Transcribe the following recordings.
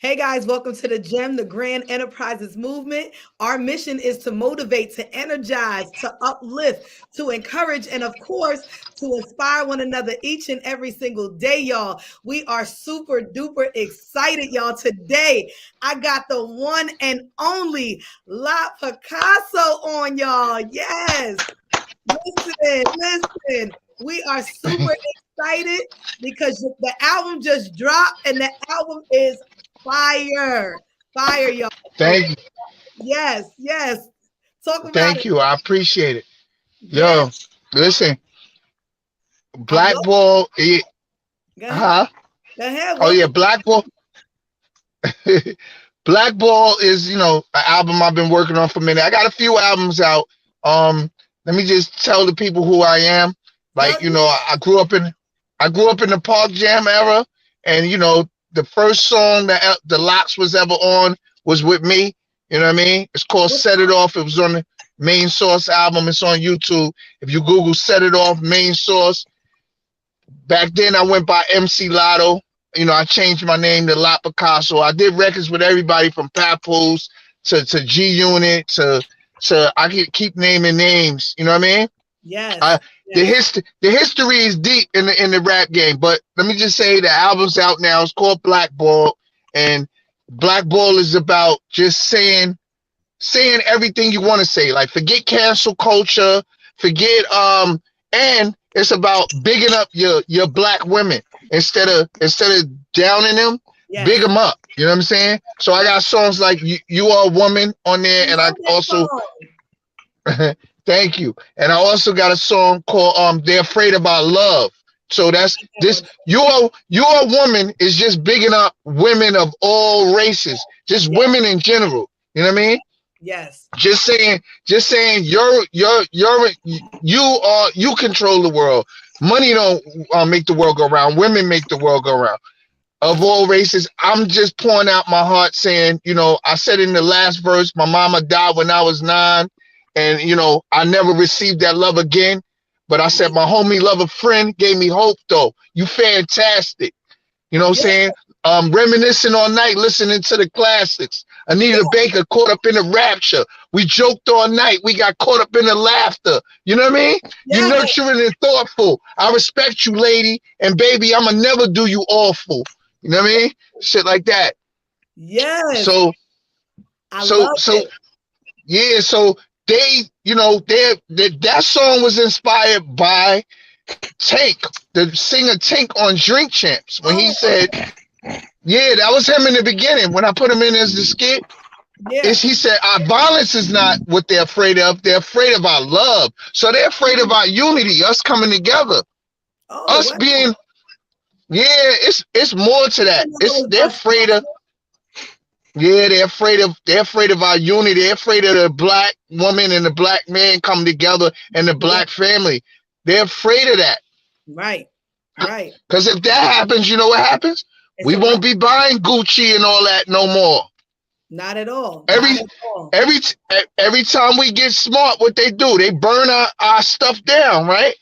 Hey guys, welcome to the G.E.M, the Grand Enterprises Movement. Our mission is to motivate, to energize, to uplift, to encourage, and of course, to inspire one another each and every single day, y'all. We are super duper excited, y'all. Today, I got the one and only Pacasso on, y'all. Yes. Listen. We are super excited because the album just dropped and the album is fire, y'all. Thank you. Yes. Talk about Thank it. you. I appreciate it. Yo, Yes. listen, I love Blackball, it. Go ahead. huh? Go ahead. Oh yeah, Welcome. Blackball. Blackball is, an album I've been working on for a minute. I got a few albums out. Um, Let me just tell the people who I am. Tell Like, I grew up in the Park Jam era, and the first song that the Lox was ever on was with me. You know what I mean? It's called Set It Off. It was on the Main Source album. It's on YouTube. If you Google Set It Off, Main Source. Back then I went by MC Lotto. I changed my name to Pacasso. I did records with everybody from Papoose to G Unit to I can keep naming names. You know what I mean? yes. The history is deep in the rap game. But let me just say the album's out now. It's called Blackball, and Blackball is about just saying everything you want to say. Like, forget cancel culture, forget and it's about bigging up your black women instead of downing them. Yes. Big them up. You know what I'm saying? So I got songs like you Are a Woman on there, and I also thank you. And I also got a song called They're Afraid of Our Love. So that's this You're a Woman is just bigging up women of all races, just women in general. You know what I mean? Yes. Just saying you control the world. Money don't make the world go around. Women make the world go around. Of all races, I'm just pouring out my heart saying, I said in the last verse, my mama died when I was 9, and I never received that love again. But I said my homie lover friend gave me hope though. You fantastic. You know what I'm saying? Reminiscing all night, listening to the classics. Anita Baker caught up in the rapture. We joked all night. We got caught up in the laughter. You know what I mean? You nurturing and thoughtful. I respect you, lady. And baby, I'ma never do you awful. You know what I mean? Shit like that. Yes. So that song was inspired by Tank, the singer Tank on Drink Champs, when he said, that was him in the beginning. When I put him in as the skit, he said, our violence is not what they're afraid of. They're afraid of our love. So they're afraid of our unity, us coming together. Us being, it's more to that. They're afraid of, they're afraid of our unity. They're afraid of the black woman and the black man coming together and the black family. They're afraid of that. Right. Because if that happens, you know what happens? We won't be buying Gucci and all that no more. Not at all. Every time we get smart, what they do, they burn our stuff down, right?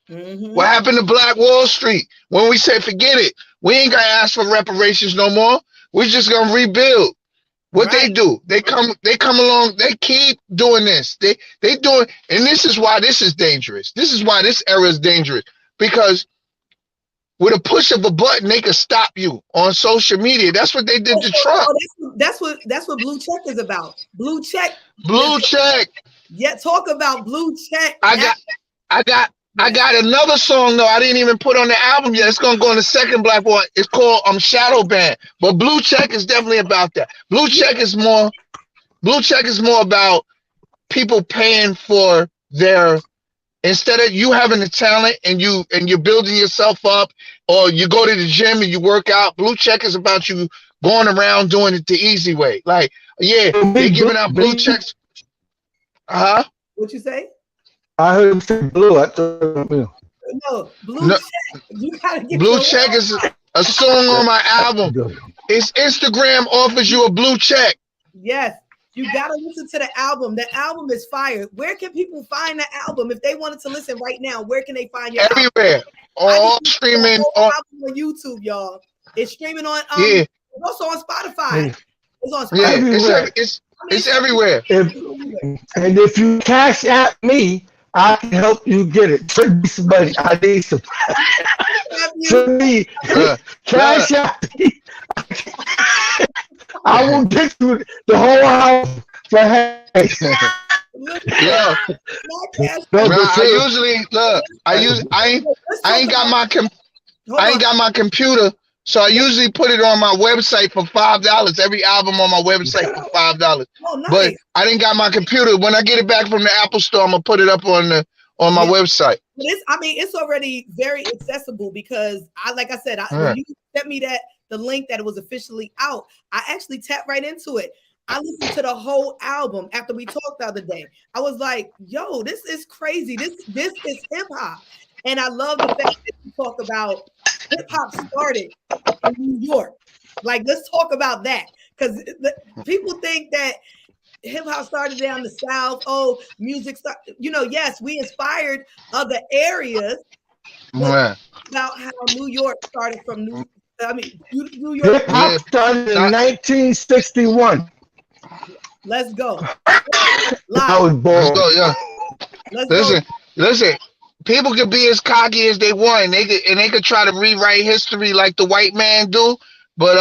What happened to Black Wall Street? When we say forget it, we ain't gonna ask for reparations no more. We're just gonna rebuild. What they do, they come along, they keep doing this. They doing, and this is why this is dangerous. This is why this era is dangerous. Because with a push of a button, they can stop you on social media. That's what they did to Trump. That's what Blue Check is about. Blue Check. Yeah, talk about Blue Check. I got another song though. I didn't even put on the album yet. It's gonna go on the second Blackball. It's called Shadow Band. But Blue Check is definitely about that. Blue Check is more about people paying for their, instead of you having the talent and you're building yourself up, or you go to the gym and you work out. Blue Check is about you going around doing it the easy way. Like, they're giving out blue checks. What you say? I heard him say blue. I thought, no, Blue Check. You gotta get Blue Check is a song on my album. It's Instagram offers you a blue check. Yes. You gotta listen to the album. The album is fire. Where can people find the album if they wanted to listen right now? Where can they find your everywhere? Album? All streaming on YouTube, y'all. It's streaming on It's also on Spotify. It's on Spotify. Yeah, Everywhere. it's everywhere. And if you cash at me, I can help you get it. Send me some money. I need some. Send me cash at me. I will get you the whole house for half. Yeah. I usually look. I ain't got my computer, so I usually put it on my website for $5. Every album on my website for $5. Oh, nice. But I didn't got my computer. When I get it back from the Apple Store, I'm gonna put it up on my website. It's already very accessible because like I said, when you sent me the link that it was officially out, I actually tapped right into it. I listened to the whole album after we talked the other day. I was like, yo, this is crazy. This is hip hop. And I love the fact that you talk about hip hop started in New York. Like, let's talk about that. Because people think that hip hop started down the South. Oh, music started, yes, we inspired other areas. About how New York started from New York. Hip hop started in 1961. Let's go. I was born. Let's go, Listen. People could be as cocky as they want, and they could try to rewrite history like the white man do. But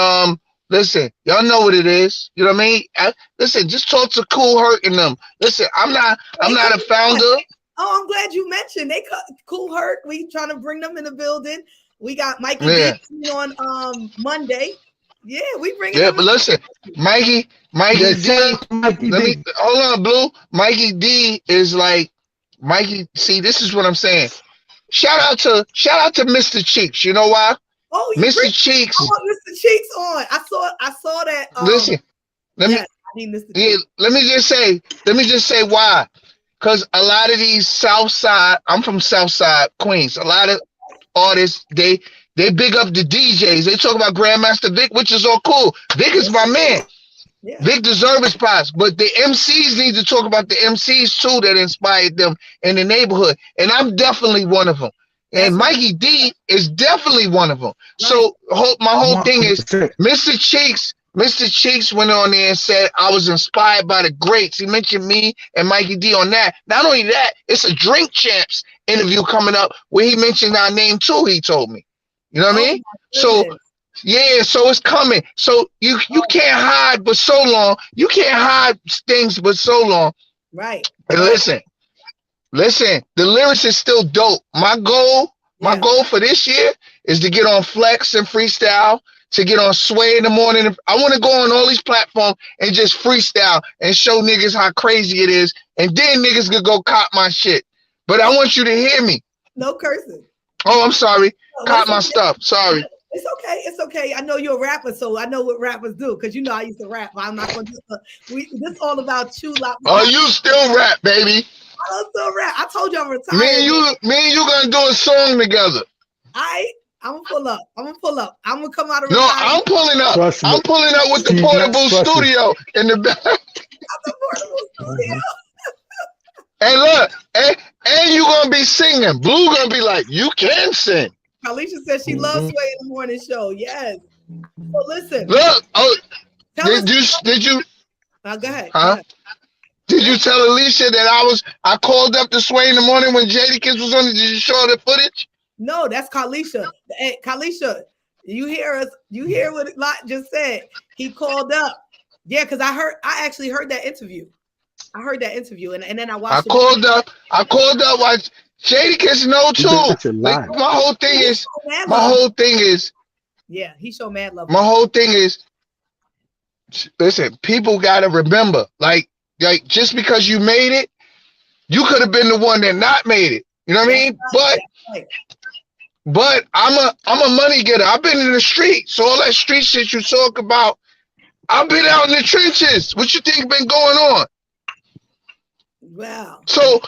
listen, y'all know what it is. You know what I mean? Listen, just talk to Cool Herc and them. Listen, I'm not a founder. Oh, I'm glad you mentioned they Cool Herc. We trying to bring them in the building. We got Mikey D on Monday. Yeah, we bring it. Yeah, but listen, Mikey D. Hold on, Blue. Mikey D is like Mikey. See, this is what I'm saying. Shout out to Mr. Cheeks. You know why? Oh, Mr. Cheeks. I want Mr. Cheeks on. I saw that. Listen, let me just say why. Because a lot of these South Side, I'm from South Side, Queens. A lot of artists, they big up the DJs. They talk about Grandmaster Vic, which is all cool. Vic is my man. Yeah. Vic deserves his props, but the MCs need to talk about the MCs too that inspired them in the neighborhood, and I'm definitely one of them. And Mikey D is definitely one of them. Right. So my whole thing is Mr. Cheeks went on there and said I was inspired by the greats. He mentioned me and Mikey D on that. Not only that, it's a Drink Champs interview coming up where he mentioned our name too. He told me. You know what I mean? So yeah, so it's coming. So you can't hide but so long. You can't hide things but so long. Right. And listen, the lyrics is still dope. My goal for this year is to get on Flex and Freestyle, to get on Sway in the morning. I want to go on all these platforms and just freestyle and show niggas how crazy it is. And then niggas could go cop my shit. But I want you to hear me. No cursing. Oh, I'm sorry. Caught my stuff. Sorry. It's okay. It's okay. I know you're a rapper, so I know what rappers do because I used to rap. I'm not going to do this. All about you. Oh, you still rap, baby. I don't still rap. I told you I'm retired. Me and you gonna do a song together. I'm gonna pull up. I'm gonna come out of retirement. I'm pulling up. I'm pulling up with the portable studio in the back. The portable studio. And look, and you gonna be singing. Blue gonna be like, you can sing. Alicia said she loves Sway in the morning show. Yes. So listen. Look. Oh, did you? Go ahead. Huh? Go ahead. Did you tell Alicia that I called up to Sway in the morning when JayZ Kids was on it? Did you show her the footage? No, that's Kalisha. Hey, Kalisha, you hear us? You hear what Lot just said? He called up. Yeah, because I actually heard that interview. I heard that interview, and then I watched. I called up. Watch JayZ Kids know too. Like, my whole thing is. Yeah, he showed mad love. My whole thing is. Listen, people gotta remember, like just because you made it, you could have been the one that not made it. You know what I mean? But I'm a money getter. I've been in the street, so all that street shit you talk about, I've been out in the trenches. What you think been going on? Wow. So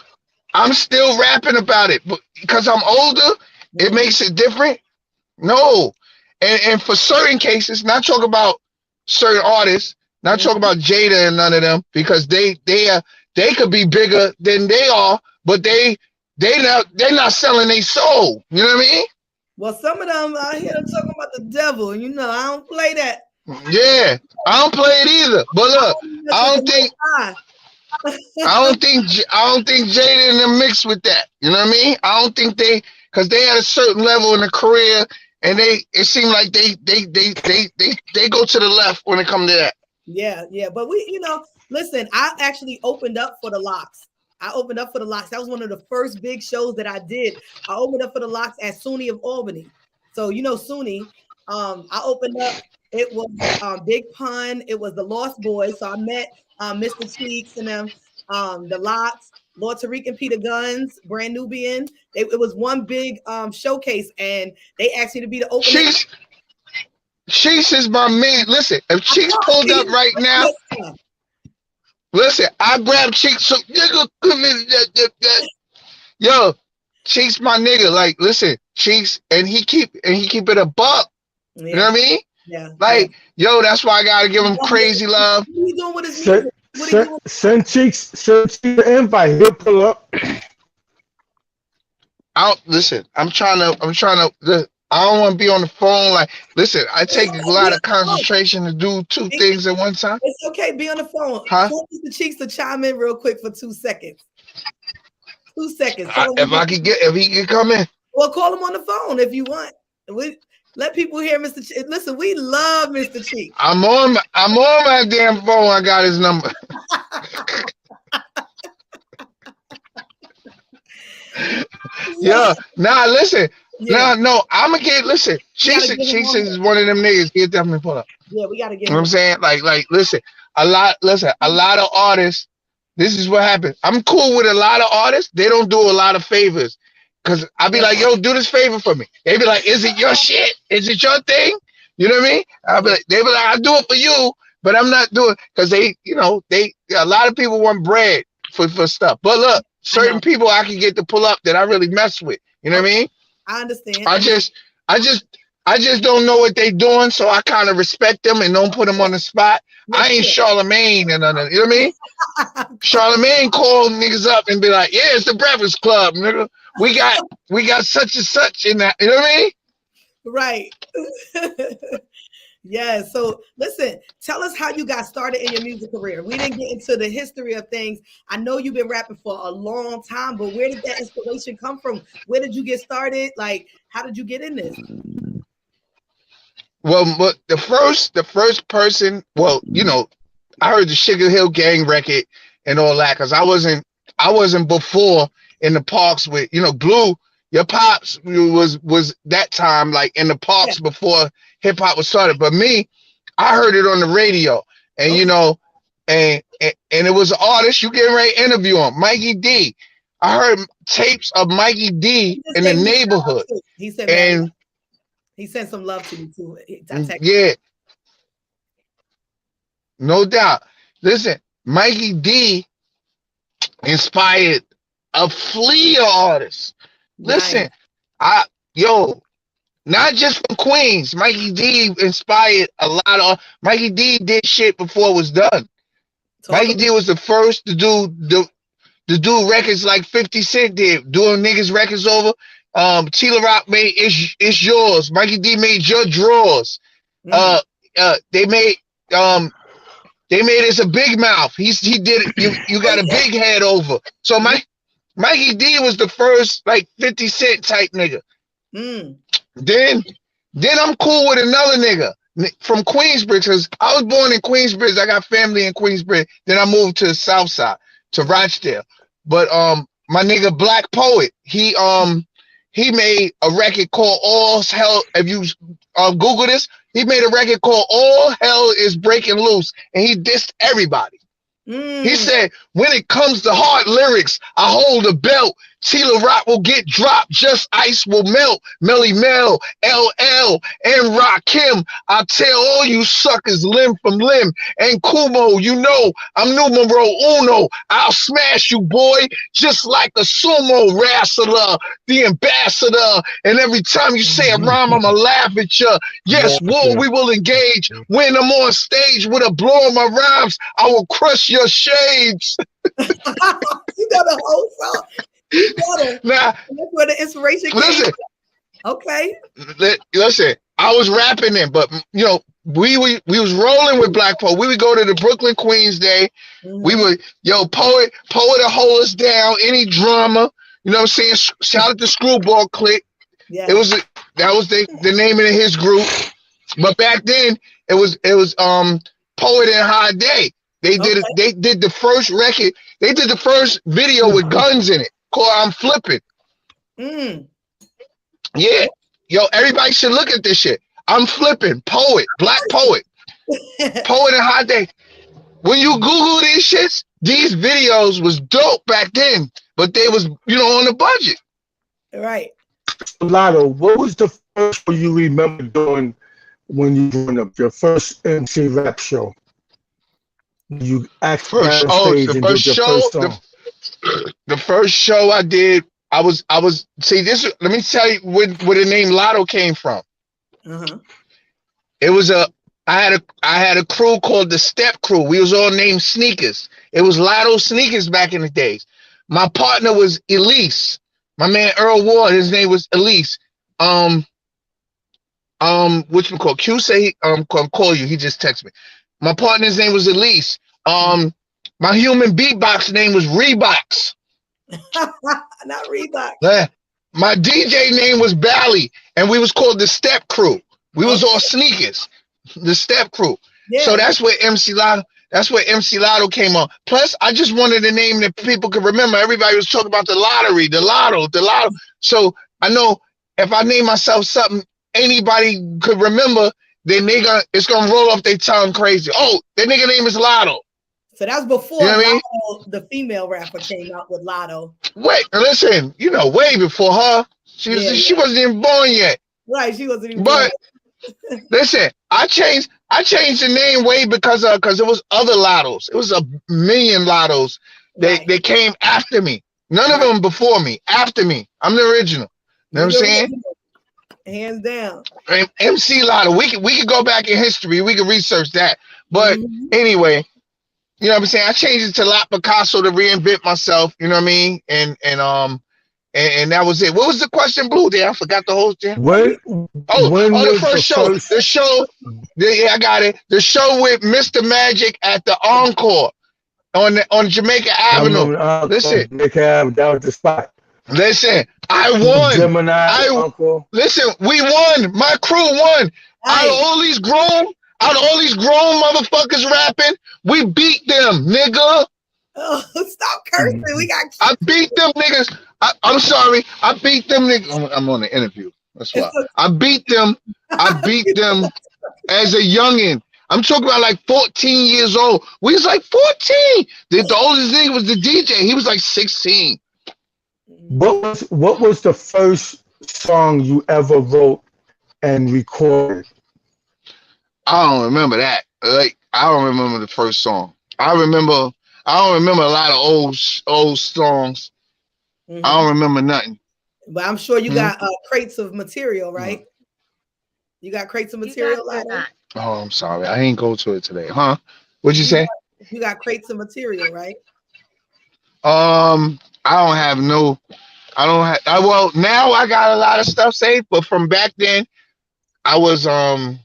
I'm still rapping about it, but because I'm older, it makes it different. No, and for certain cases, not talk about certain artists, not talk about Jada and none of them, because they could be bigger than they are, but they're not selling their soul. You know what I mean? Well, some of them I hear them talking about the devil. I don't play that. Yeah, I don't play it either. But look, I don't think I don't think Jada in the mix with that. You know what I mean? I don't think because they had a certain level in the career, and it seemed like they go to the left when it comes to that. Yeah, yeah. But listen, I actually opened up for the Locks. That was one of the first big shows that I did. I opened up for the Locks at SUNY of Albany. So SUNY. I opened up. It was Big Pun. It was the Lost Boys. So I met Mr. Cheeks and them, the Locks, Lord Tariq and Peter Guns, Brand Nubian. It was one big showcase, and they asked me to be the opening. Cheeks is my man. Listen, if Cheeks pulled up right now, listen, I grab Cheeks. So yo, Cheeks, my nigga. Like, listen, Cheeks, and he keep it a buck. Yeah. You know what I mean? Yeah. Like, yo, that's why I gotta give him crazy love. What are you doing with his music? Send Cheeks the invite. He'll pull up. Listen. I'm trying to. I don't want to be on the phone. Like, listen, I take a lot of concentration to do two things at one time. It's okay. Be on the phone. Huh? Tell Mr. Cheeks to chime in real quick for 2 seconds. 2 seconds. If he can come in. Well, call him on the phone if you want. Let people hear Mr. Cheeks. Listen, we love Mr. Cheeks. I'm on my damn phone. I got his number. Yeah. Nah, listen. Yeah. No, I'm gonna listen. Cheeks is one of them niggas. He'll definitely pull up. Yeah, we gotta get. You know what I'm saying? Like, listen. A lot of artists. This is what happens. I'm cool with a lot of artists. They don't do a lot of favors. Cause I be like, yo, do this favor for me. They be like, is it your shit? Is it your thing? You know what I mean? They be like, I'll do it for you, but I'm not doing, cause a lot of people want bread for stuff. But look, certain people I can get to pull up that I really mess with. You know what I mean? I understand. I just don't know what they doing, so I kind of respect them and don't put them on the spot. I ain't Charlemagne and none of, you know what I mean? Charlemagne call niggas up and be like, yeah, it's the Breakfast Club, nigga. We got such and such in that, you know what I mean? Right. Yeah. So listen, tell us how you got started in your music career. We didn't get into the history of things. I know you've been rapping for a long time, but where did that inspiration come from? Where did you get started? Like, how did you get in this? Well, but the first person, well, I heard the Sugar Hill Gang record and all that, because I wasn't before in the parks with, Blue. Your pops was that time like in the parks before hip hop was started. But me, I heard it on the radio, and and it was an artist. You getting ready to interview him, Mikey D. I heard tapes of Mikey D in the neighborhood. He said, and he sent some love to me too. Yeah, no doubt. Listen, Mikey D inspired a fleet of artists. Listen, not just from Queens. Mikey D inspired a lot of. Mikey D did shit before it was done. Mikey D was the first to do records like 50 Cent did, doing niggas records over. Tila Rock made It's Yours. Mikey D made Your Drawers. They made It's a Big Mouth. He did it. You got a big head over. So Mikey D was the first like 50 Cent type nigga. Then I'm cool with another nigga from Queensbridge, because I was born in Queensbridge. I got family in Queensbridge. Then I moved to the South Side, to Rochdale. But my nigga Black Poet, he made a record called All Hell. If you Google this, he made a record called All Hell Is Breaking Loose, and he dissed everybody. He said, when it comes to hard lyrics, I hold a belt. Tila Rock will get dropped, just ice will melt. Melly Mel, LL, and Rakim. I tell all you suckers limb from limb. And Kumo, I'm numero uno. I'll smash you, boy, just like a sumo wrestler, the ambassador. And every time you say a rhyme, I'ma laugh at you. Yes, war, we will engage. When I'm on stage with a blow of my rhymes, I will crush your shades. You got a whole song. Now, that's where the inspiration came from. Okay. Listen, I was rapping then, but we was rolling with Blackball. We would go to the Brooklyn Queens Day. We would, poet to hold us down. Any drama, you know what I'm saying? Shout out to Screwball Click. Yeah. That was the name of his group. But back then it was Poet and High Day. They did the first record. They did the first video with guns in it called "I'm Flipping." Yeah, everybody should look at this shit. I'm Flipping. Poet, Black Poet, Poet and High Day. When you Google these shits, these videos was dope back then, but they was on the budget. Right. Lotto, what was the first one you remember doing when you joined up your first MC rap show? You actually the first show I did, I was see this. Let me tell you where the name Lotto came from. It was I had a crew called the Step Crew. We was all named Sneakers. It was Lotto Sneakers back in the days. My partner was Elise. My man Earl Ward, his name was Elise. Which we call Q say call you. He just texted me. My partner's name was Elise. My human beatbox name was Reeboks. Not Reebok. My DJ name was Bally, and we was called the Step Crew. We was all Sneakers, the Step Crew. Yeah. So that's where MC Lotto came on. Plus, I just wanted a name that people could remember. Everybody was talking about the lottery, the lotto. So I know if I name myself something anybody could remember, then it's gonna roll off their tongue crazy. Oh, that nigga name is Lotto. So that was before Lotto, the female rapper, came out with Lotto. Wait, listen, way before her. She wasn't even born yet. Right, she wasn't even born. But listen, I changed the name way because it was other Lottos. It was a million Lottos. They came after me. None of them before me. After me. I'm the original. You know what I'm saying? Hands down. MC Lotto. We could go back in history. We could research that. But anyway, you know what I'm saying? I changed it to Lot Pacasso to reinvent myself. You know what I mean? And that was it. What was the question, Blue? There, I forgot the whole thing. The first show. The show. I got it. The show with Mr. Magic at the Encore on Jamaica Avenue. Listen, Jamaica Avenue, that was the spot. Listen, I won. Listen, we won. My crew won. Out of all these grown motherfuckers rapping, we beat them, nigga. Oh, stop cursing. I beat them niggas. I'm sorry. I beat them niggas. I'm on the interview. That's why. I beat them as a youngin'. I'm talking about like 14 years old. We was like 14. The oldest nigga was the DJ. He was like 16. What was the first song you ever wrote and recorded? I don't remember that. Like, I don't remember the first song. I don't remember a lot of old songs. I don't remember nothing. But I'm sure you got crates of material, right? You got crates of material, Lotto? Oh, I'm sorry. I ain't go to it today. Huh? What'd you say? You got crates of material, right? Well, now I got a lot of stuff saved, but from back then I wasn't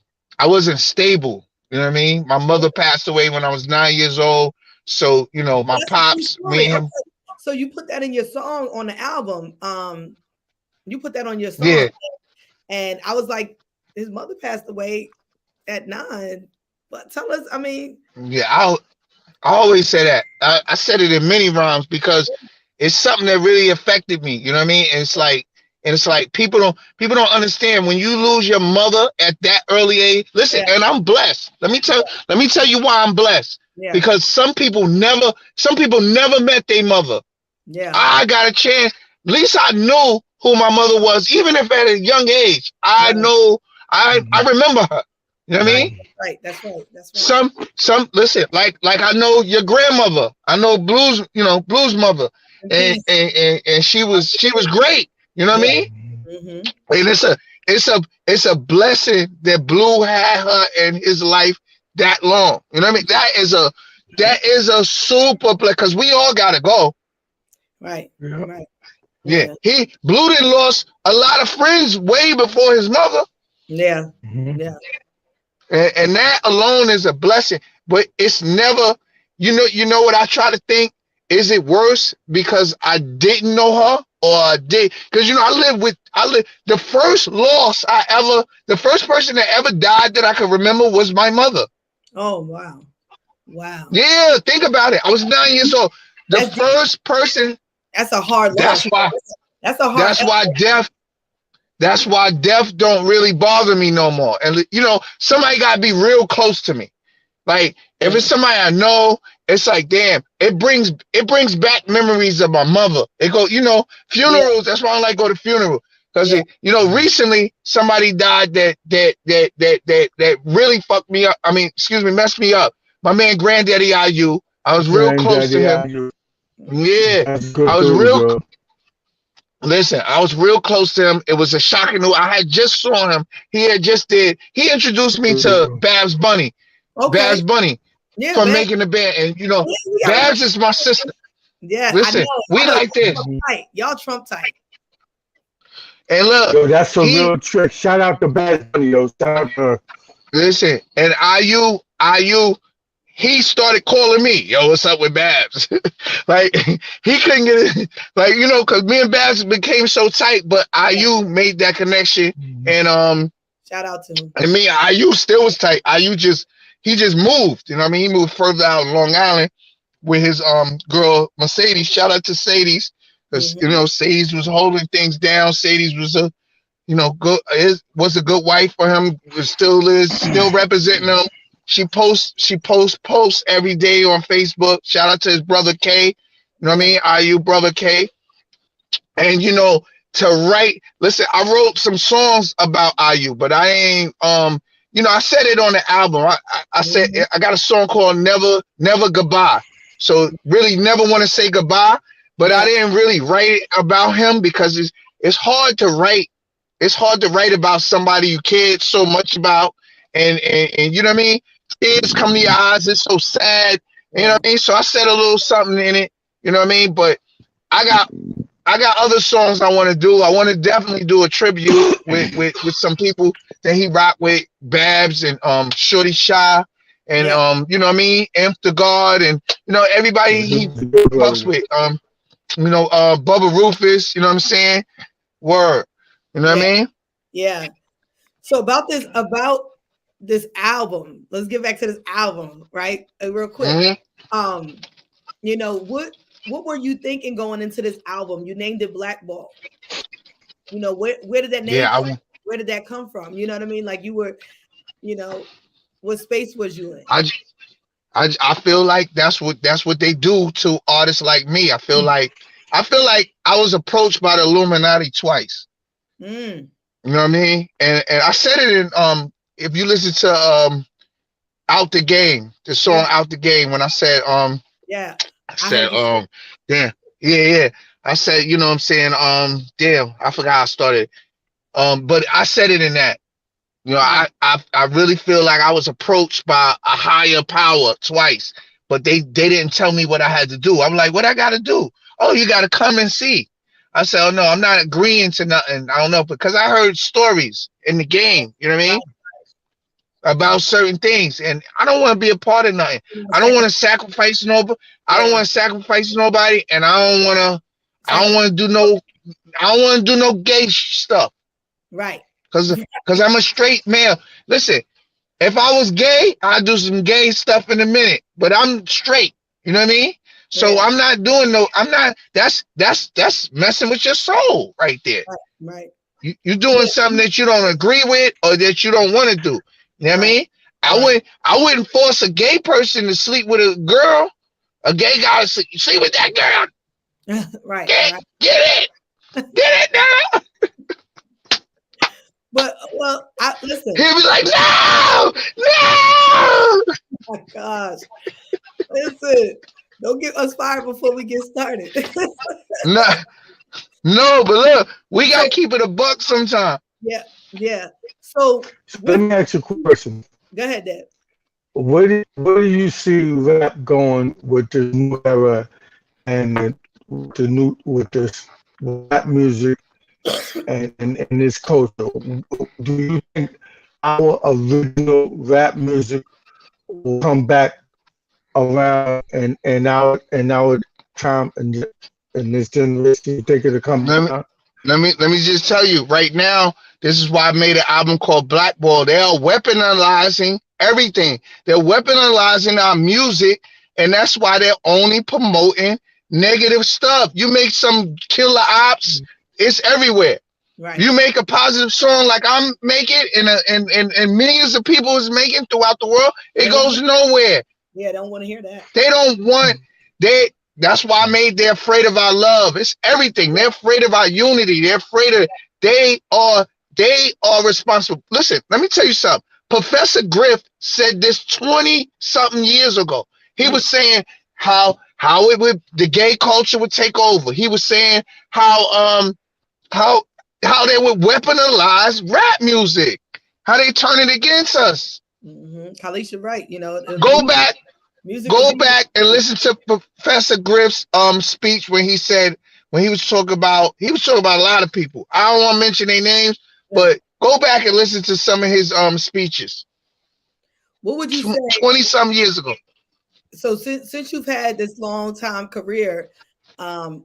stable. You know what I mean? My mother passed away when I was 9 years old. So, my pops, me and him. So you put that in your song on the album. You put that on your song. Yeah. And I was like, his mother passed away at 9. But tell us, Yeah, I always say that. I said it in many rhymes because it's something that really affected me. You know what I mean? And it's like people don't understand when you lose your mother at that early age. Listen, and I'm blessed. Let me tell you why I'm blessed. Yeah. Because some people never met their mother. Yeah. I got a chance. At least I knew who my mother was, even if at a young age. I know I remember her. You know what I mean? Right, that's right. Some listen, like I know your grandmother. I know Blue's mother. And she was great. You know what I mean? Mm-hmm. And it's a blessing that Blue had her in his life that long. You know what I mean? That is a super blessing because we all gotta go. Right. Yeah. Right. Yeah. Blue done lost a lot of friends way before his mother. Yeah. Mm-hmm. Yeah. And that alone is a blessing. But it's never, you know what I try to think? Is it worse because I didn't know her or I did? Because I live the first loss the first person that ever died that I could remember was my mother. Oh wow. Wow. Yeah, think about it. I was 9 years old. The That's first person. that's a hard That's loss. why. That's a hard. That's why death. That's why death don't really bother me no more. And somebody gotta be real close to me. Like if it's somebody I know, it's like damn. It brings back memories of my mother. It go, funerals. Yeah. That's why I don't like go to funeral because recently somebody died that really fucked me up. I mean, messed me up. My man, Granddaddy IU. I was real close to him. Yeah, I was real. Listen, I was real close to him. It was a shocking news. I had just saw him. He introduced me to Babs Bunny. Okay. Babs Bunny from making the band. And Babs is my sister. Yeah. Listen, we like this. Y'all Trump tight. And look, yo, that's a real trick. Shout out to Babs Bunny, yo. Shout out to her. Listen, and IU, he started calling me, yo, what's up with Babs? Like, he couldn't get it, like, because me and Babs became so tight, but IU made that connection, and shout out to him. And me and IU still was tight. He just moved, He moved further out in Long Island with his girl Mercedes. Shout out to Sadie's, because Sadie's was holding things down. Sadie's was a was a good wife for him. Still representing him. She posts every day on Facebook. Shout out to his brother K. You know what I mean? IU brother K. And to write, listen, I wrote some songs about IU, but I ain't I said it on the album. I said I got a song called Never Goodbye. So really never want to say goodbye, but I didn't really write it about him because it's hard to write. It's hard to write about somebody you cared so much about, and you know what I mean? Tears come to your eyes. It's so sad. You know what I mean? So I said a little something in it. You know what I mean? But I got other songs I want to do. I want to definitely do a tribute with some people that he rocked with, Babs and Shorty Shy and you know what I mean, Amp God and everybody he fucks with. Bubba Rufus. You know what I'm saying? Word. You know what I mean? Yeah. So about this album, let's get back to this album, right? Real quick. Mm-hmm. What were you thinking going into this album? You named it Blackball. Where did that name come? Where did that come from? You know what I mean? Like you were, what space was you in? I feel like that's what they do to artists like me. I feel like I was approached by the Illuminati twice. You know what I mean? And I said it in if you listen to Out the Game, the song Out the Game, when I said I said I said, you know what I'm saying, damn, I forgot how I started. But I said it in that. I really feel like I was approached by a higher power twice, but they didn't tell me what I had to do. I'm like, what I gotta do? Oh, you gotta come and see. I said, oh no, I'm not agreeing to nothing. I don't know, because I heard stories in the game, you know what I mean? About certain things, and I don't want to be a part of nothing. I don't want to sacrifice nobody. I don't want to sacrifice nobody, and I don't want to do no gay stuff. Right. Because I'm a straight male. Listen, if I was gay, I'd do some gay stuff in a minute, but I'm straight. You know what I mean? So I'm not doing that's messing with your soul right there. Right. You're doing something that you don't agree with or that you don't want to do. You know what I mean? I wouldn't force a gay person to sleep with a girl. A gay guy to sleep with that girl. Right. Get it. Get it now. But listen. He'll be like, no. Oh my gosh. Listen. Don't get us fired before we get started. No, but look, we gotta keep it a buck sometime. Yeah. So let me ask you a question. Go ahead, Dad. Where do you see rap going with this new era and with this rap music and this culture? Do you think our original rap music will come back around and our time in this generation. You think it'll come Let me around? let me just tell you right now. This is why I made an album called Blackball. They are weaponizing everything. They're weaponizing our music, and that's why they're only promoting negative stuff. You make some killer ops, it's everywhere. Right. You make a positive song like I'm making, and millions of people is making throughout the world. It goes nowhere. Yeah, don't want to hear that. They don't want they. That's why I made They're Afraid of Our Love. It's everything. They're afraid of our unity. They're afraid of they are responsible. Listen, let me tell you something. Professor Griff said this 20 something years ago. He was saying how the gay culture would take over. He was saying how they would weaponize rap music, how they turn it against us. Kalisha, right? You know, Go back and listen to Professor Griff's speech when he was talking about a lot of people. I don't want to mention their names, but go back and listen to some of his speeches. What would you say 20 some years ago? So since you've had this long time career, that's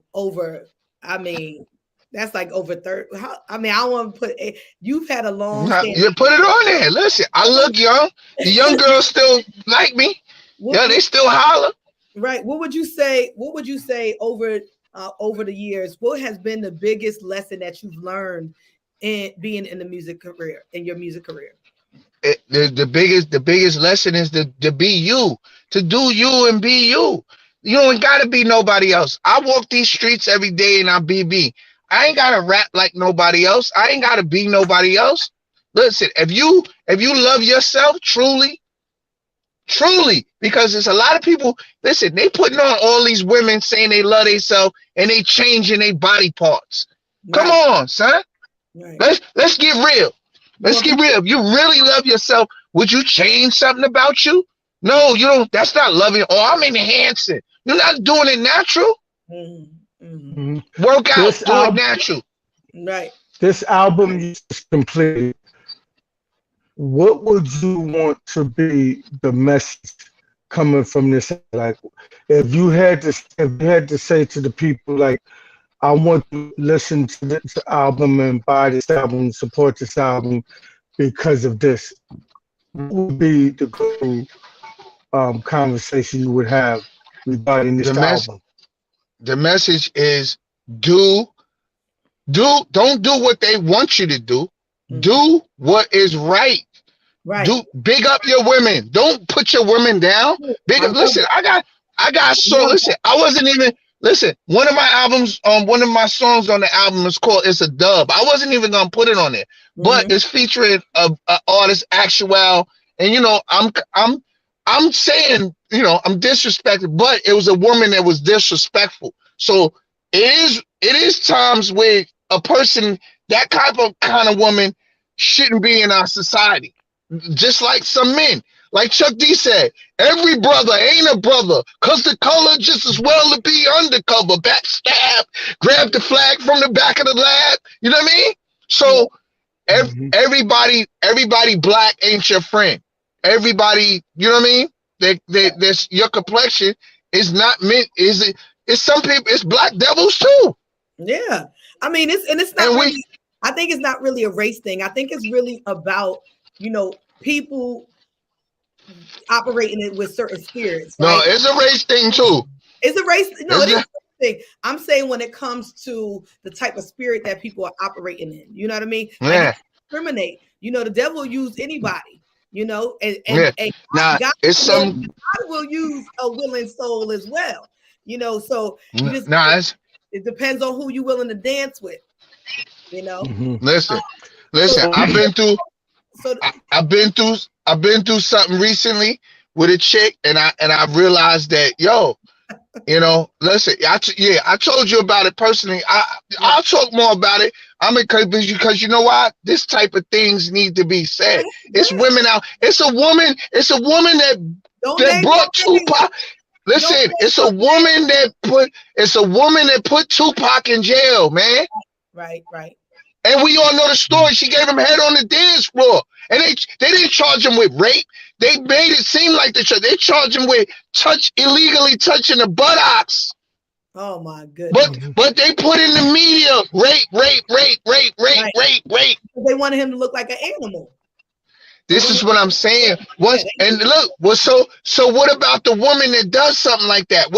like over 30. I don't want to put it. You've had a long. You put it on there. Listen, I look young. The young girls still like me. They still holler. Right. What would you say? Over the years? What has been the biggest lesson that you've learned in being in your music career? The biggest lesson is to be you, to do you and be you. You don't gotta be nobody else. I walk these streets every day and I be me. I ain't gotta rap like nobody else. I ain't gotta be nobody else. Listen, if you love yourself truly, because there's a lot of people, listen, they putting on all these women saying they love themselves and they changing their body parts. Right. Come on, son. Right. Let's get real. Let's get real. If you really love yourself, would you change something about you? No, you don't. That's not loving. Oh, I'm enhancing. You're not doing it natural. Work out, do it natural. Right. This album you just completed. What would you want to be the message coming from this? Like, if you had to say to the people, like, I want to listen to this album and buy this album, support this album because of this, what would be the good conversation you would have regarding this album? The message is don't do what they want you to do. Do what is right. Right. Big up your women. Don't put your women down. Big up. Listen, listen, I wasn't even one of my albums, one of my songs on the album is called It's a Dub. I wasn't even gonna put it on there, but it's featuring a artist Actual, and I'm saying, I'm disrespected, but it was a woman that was disrespectful. So it is times where a person, that kind of woman shouldn't be in our society. Just like some men, like Chuck D said, every brother ain't a brother, cause the color just as well to be undercover, backstab, grab the flag from the back of the lab. You know what I mean? So everybody black ain't your friend. Everybody, you know what I mean? There's your complexion is not meant. It's some people. It's black devils too. Yeah, I mean it's not. I think it's not really a race thing. I think it's really about people operating it with certain spirits. Right? No, it's a race thing too. It's a race. No, it is a race thing. I'm saying when it comes to the type of spirit that people are operating in. You know what I mean? Yeah. Like, discriminate. The devil will use anybody. And God will use a willing soul as well. So it depends on who you're willing to dance with. Listen. I've been through something recently with a chick, and I realized that listen, I told you about it personally. I'll talk more about it. Because you know what? This type of things need to be said. It's women out. It's a woman that brought Tupac. Listen, it's a woman that put Tupac in jail, man. Right. And we all know the story. She gave him head on the dance floor. And they didn't charge him with rape. They made it seem like they charged him with illegally touching the buttocks. Oh my goodness. But they put in the media rape. They wanted him to look like an animal. This is what I'm saying. And look, so what about the woman that does something like that?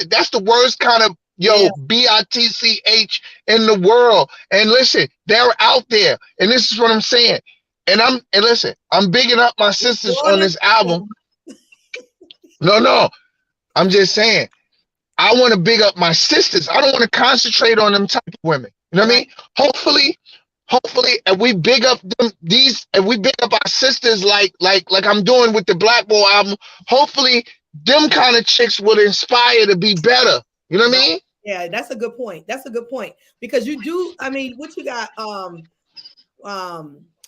That's the worst kind of BITCH in the world. And listen, they're out there. And this is what I'm saying. And listen, I'm bigging up my sisters on this album. No. I'm just saying, I want to big up my sisters. I don't want to concentrate on them type of women. You know what I mean? Hopefully, if we big up if we big up our sisters like I'm doing with the Blackball album, hopefully them kind of chicks would inspire to be better. You know what I mean? Yeah, that's a good point. Because you do, I mean, what you got?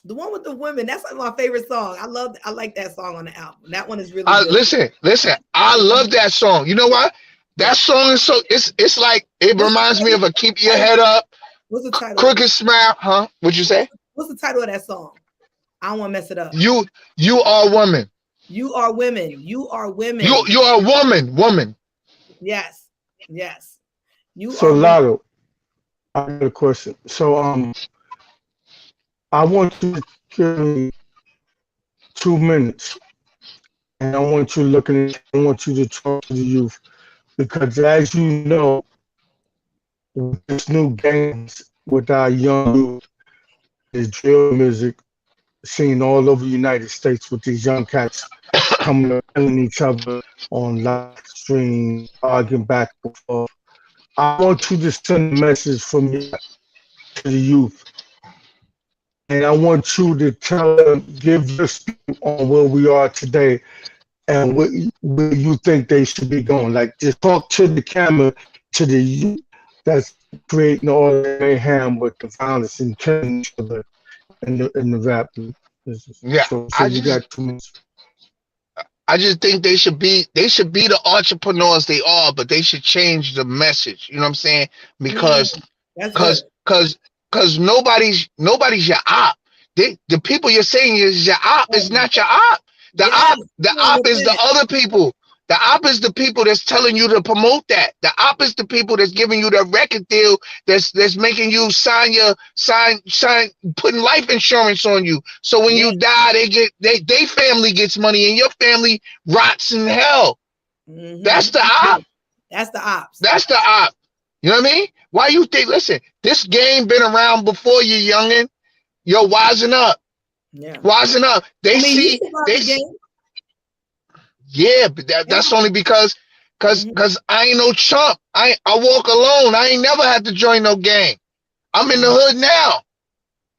The one with the women, that's like my favorite song. I like that song on the album. That one is really good. Listen, I love that song. You know what? That song is it's like, it reminds me of a Keep Your Head Up. What's the title? Crooked Smile, huh? What'd you say? What's the title of that song? I don't want to mess it up. You are women. You are women. You are women. You are woman. Yes. So Lotto, I got a question. So I want you to give me 2 minutes, and I want you looking. I want you to talk to the youth, because as you know, with this new games with our young youth, the drill music seen all over the United States with these young cats coming up, killing each other on live stream, arguing back and forth. I want you to send a message from me to the youth. And I want you to tell them, give your speech on where we are today and where you think they should be going. Like, just talk to the camera, to the youth that's creating all the mayhem with the violence and killing each other in the rap. Yeah, so you got 2 minutes. I just think they should be the entrepreneurs they are, but they should change the message. You know what I'm saying? Because nobody's your op. The people you're saying is your op is not your op. The op is the other people. The op is the people that's telling you to promote that. The op is the people that's giving you the record deal, that's making you sign putting life insurance on you. So when you die, they family gets money and your family rots in hell. Mm-hmm. That's the op. That's the ops. That's the op. You know what I mean? Why you think? Listen, this game been around before you, youngin. Yo, wisen up. Yeah. Wisen up. Yeah, but that's only because I ain't no chump. I walk alone. I ain't never had to join no gang. I'm in the hood now.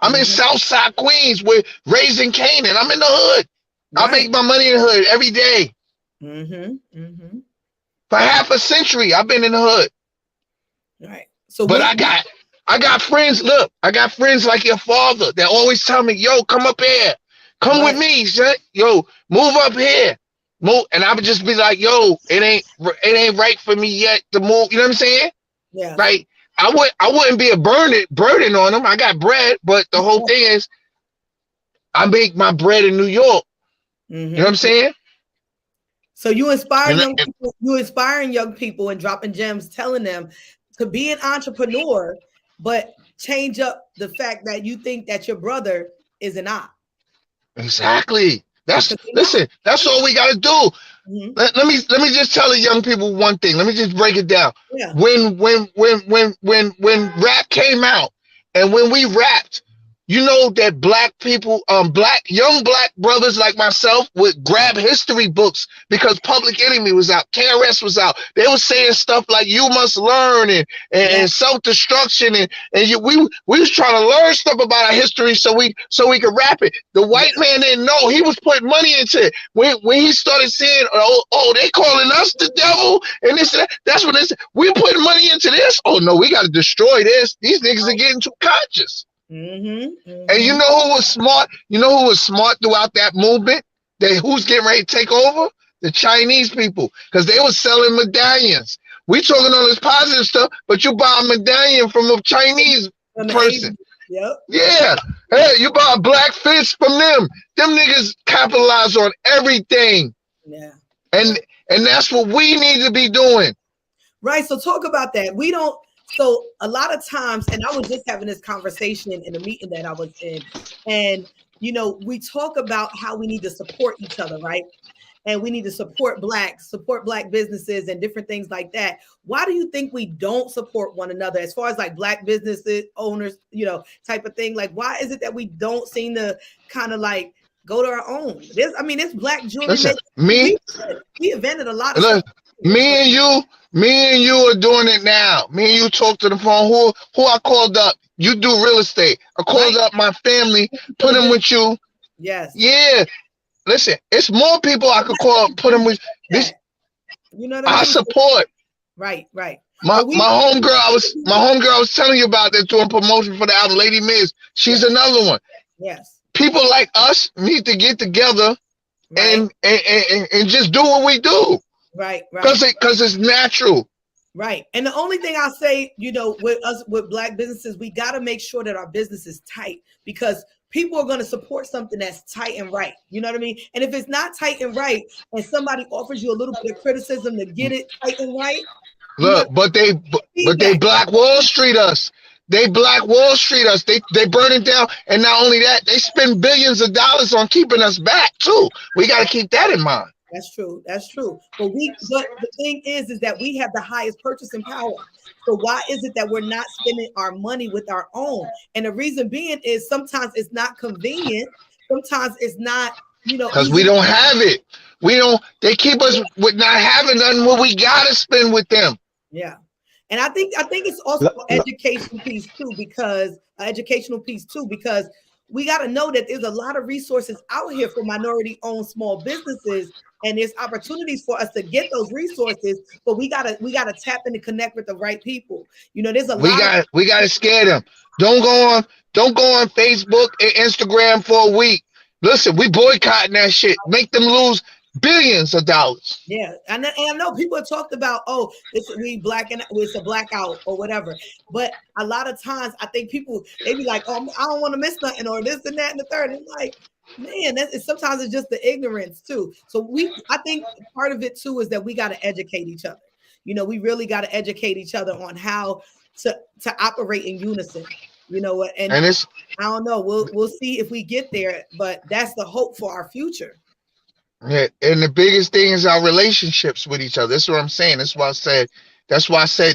I'm in Southside Queens with raising Canaan. I'm in the hood. Right. I make my money in the hood every day. For half a century, I've been in the hood. Right. So, but I got friends. Look, I got friends like your father that always tell me, "Yo, come up here, come with me, son. Yo, move up here." And I would just be like, yo, it ain't right for me yet to move. You know what I'm saying? Yeah. Like I wouldn't be a burden on them. I got bread, but the whole thing is I make my bread in New York. You know what I'm saying? So you inspire inspiring young people and dropping gems, telling them to be an entrepreneur, but change up the fact that you think that your brother is an op. Exactly. That's all we gotta do. Let me just tell the young people one thing. Let me just break it down. Yeah. When rap came out and when we rapped, you know that black people, young black brothers like myself would grab history books because Public Enemy was out, KRS was out. They were saying stuff like "you must learn" and self-destruction, and we was trying to learn stuff about our history so we could rap it. The white man didn't know. He was putting money into it. When he started saying, "Oh, they calling us the devil," and this and that, that's when they said, "We're putting money into this. Oh no, we got to destroy this. These niggas are getting too conscious." And you know who was smart? You know who was smart throughout that movement? Who's getting ready to take over? The Chinese people, because they were selling medallions. We talking all this positive stuff, but you buy a medallion from a Chinese person. Yep. Yeah. Hey, you bought a black fish from them. Them niggas capitalize on everything. Yeah. And that's what we need to be doing. Right. So talk about that. We don't. So a lot of times, and I was just having this conversation in a meeting that I was in, and we talk about how we need to support each other, right? And we need to support black businesses and different things like that. Why do you think we don't support one another as far as like black businesses owners, type of thing? Like, why is it that we don't seem to kind of like go to our own? It's black jewelry. Listen, we invented a lot of look, stuff. me and you are doing it now. Me and you talk to the phone. Who I called up? You do real estate. I called up my family, put them with you. Yes. Yeah. Listen, it's more people I could call, put them with this. You know what I mean? I support. Right. My homegirl, I was telling you about that, doing promotion for the album, Lady Miz. She's another one. Yes. People like us need to get together and just do what we do. Right. Because it's natural. Right. And the only thing I'll say, with black businesses, we got to make sure that our business is tight, because people are going to support something that's tight and right. You know what I mean? And if it's not tight and right, and somebody offers you a little bit of criticism to get it tight and right. Look, but they Black Wall Street us. They Black Wall Street us. They burn it down. And not only that, they spend billions of dollars on keeping us back too. We got to keep that in mind. That's true. But the thing is that we have the highest purchasing power. So why is it that we're not spending our money with our own? And the reason being is sometimes it's not convenient. Sometimes it's not, because we don't have it. They keep us with not having nothing what we gotta spend with them. Yeah. And I think it's also an educational piece too, because we got to know that there's a lot of resources out here for minority-owned small businesses, and there's opportunities for us to get those resources. But we gotta tap in and connect with the right people. There's a lot. We gotta scare them. Don't go on Facebook and Instagram for a week. Listen, we boycotting that shit. Make them lose billions of dollars. Yeah, and I know people have talked about, it's a blackout or whatever. But a lot of times, I think people, they be like, I don't want to miss nothing, or this and that and the third. And like, man, sometimes it's just the ignorance too. So I think part of it too is that we got to educate each other. We really got to educate each other on how to operate in unison. And it's, I don't know. We'll see if we get there, but that's the hope for our future. Yeah, and the biggest thing is our relationships with each other. That's what I'm saying. That's why I said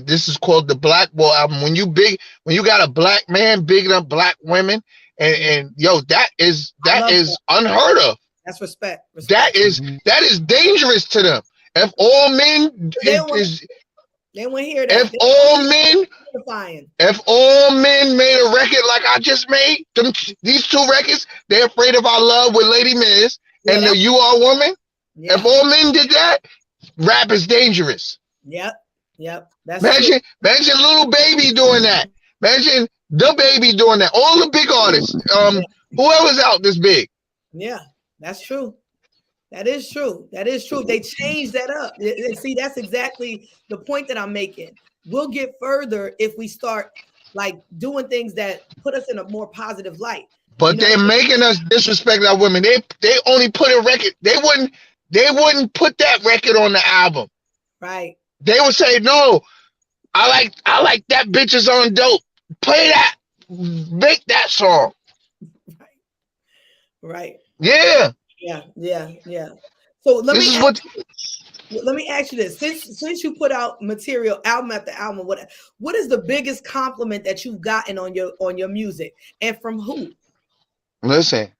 this is called the Blackball album. When you got a black man bigging up black women, and that is unheard of. That's respect. That is dangerous to them. If all men they won't hear that. If all men made a record like I just made, these two records, they're afraid of our love with Lady Miz. And the You Are Woman, if all men did that, rap is dangerous. Yep. Imagine Little Baby doing that. Imagine the Baby doing that. All the big artists. Whoever's out this big. Yeah, that's true. That is true. They changed that up. See, that's exactly the point that I'm making. We'll get further if we start like doing things that put us in a more positive light. But they're making us disrespect our women. They only put a record. They wouldn't put that record on the album. Right. They would say, no, I like that bitch is on dope. Play that. Make that song. Right. Yeah. So let me ask you this. Since you put out material album after album, what is the biggest compliment that you've gotten on your music, and from who? Listen,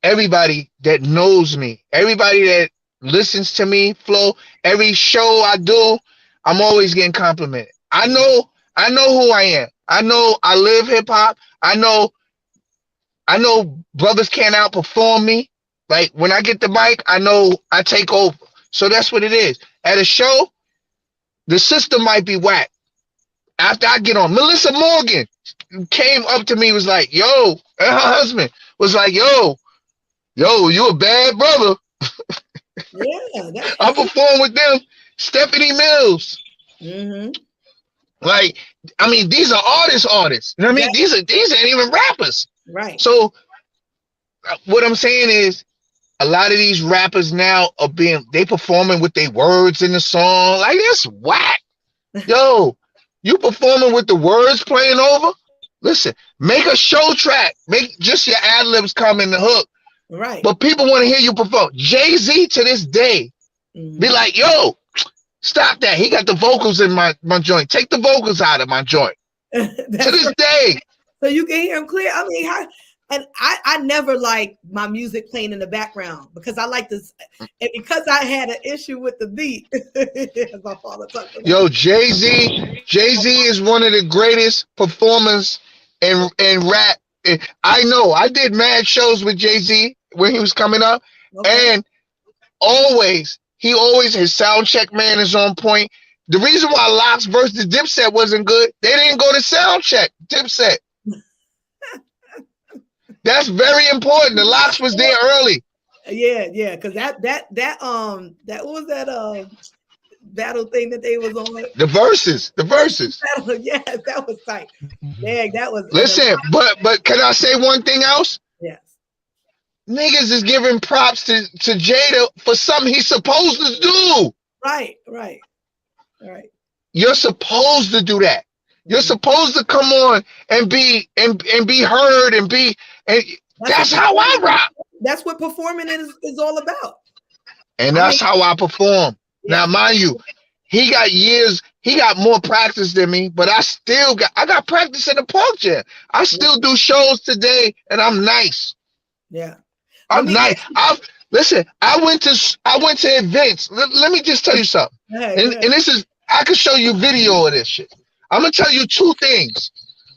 everybody that knows me, everybody that listens to me, Flo, every show I do, I'm always getting complimented. I know who I am. I know I live hip hop. I know brothers can't outperform me. Like when I get the mic, I know I take over. So that's what it is. At a show, the system might be whack. After I get on, Melissa Morgan came up to me, was like, yo, and her husband was like, yo, you a bad brother. Yeah, I perform with them. Stephanie Mills. Mm-hmm. Like I mean, these are artists. You know what I mean? These ain't even rappers. Right. So what I'm saying is, a lot of these rappers now are they performing with their words in the song. Like, that's whack. Yo, you performing with the words playing over? Listen, make a show track. Make just your ad libs come in the hook. Right. But people want to hear you perform. JayZ to this day be like, yo, stop that. He got the vocals in my joint. Take the vocals out of my joint. To this day. So you can hear him clear. I mean, and I never like my music playing in the background because I like this, and because I had an issue with the beat. As my father talked about. Yo, JayZ is one of the greatest performers in rap. I know. I did mad shows with JayZ when he was coming up, and he always his sound check man is on point. The reason why Locks versus Dipset wasn't good, they didn't go to sound check Dipset. That's very important. The Locks was there early. Yeah, because that what was that battle thing that they was on? The verses. Battle, yes, that was tight. Dang, that was. Listen, but can I say one thing else? Yes. Niggas is giving props to Jada for something he's supposed to do. Right. You're supposed to do that. You're supposed to come on and be heard and that's how I rock. That's what performing is all about. And that's how I perform. Yeah. Now, mind you, he got more practice than me, but I got practice in the punk jam. I still do shows today, and I'm nice. Yeah. I'm nice. Listen, I went to events. Let me just tell you something. And this is, I can show you video of this shit. I'm gonna tell you two things.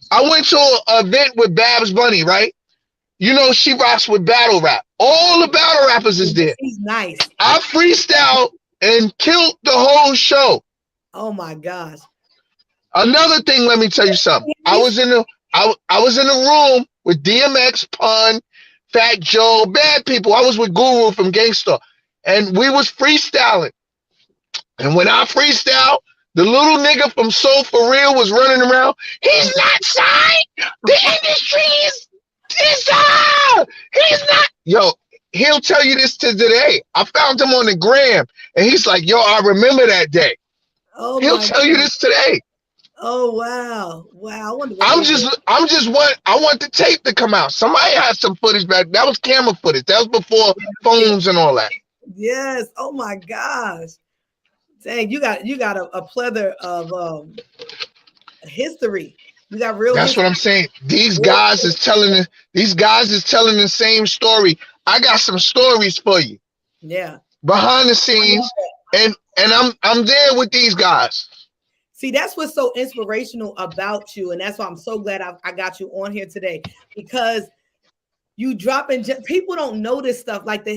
I went to an event with Babs Bunny, right? You know she rocks with battle rap. All the battle rappers is there. He's nice. I freestyled and killed the whole show. Oh my gosh. Another thing, let me tell you something. I was in the room with DMX, Pun, Fat Joe, bad people. I was with Guru from Gangstar, and we was freestyling. And when I freestyled, the little nigga from Soul For Real was running around. He's not signed. The industry is he's not. Yo, he'll tell you this to today. I found him on the gram, and he's like, yo, I remember that day. Oh, he'll tell you this today. Oh wow. I want the tape to come out. Somebody had some footage back. That was camera footage. That was before phones and all that. Yes. Oh my gosh. Dang, you got a plethora of history. You got real. That's what I'm saying. These guys is telling the same story. I got some stories for you. Yeah. Behind the scenes, and I'm there with these guys. See, that's what's so inspirational about you, and that's why I'm so glad I got you on here today, because you dropping, people don't know this stuff, like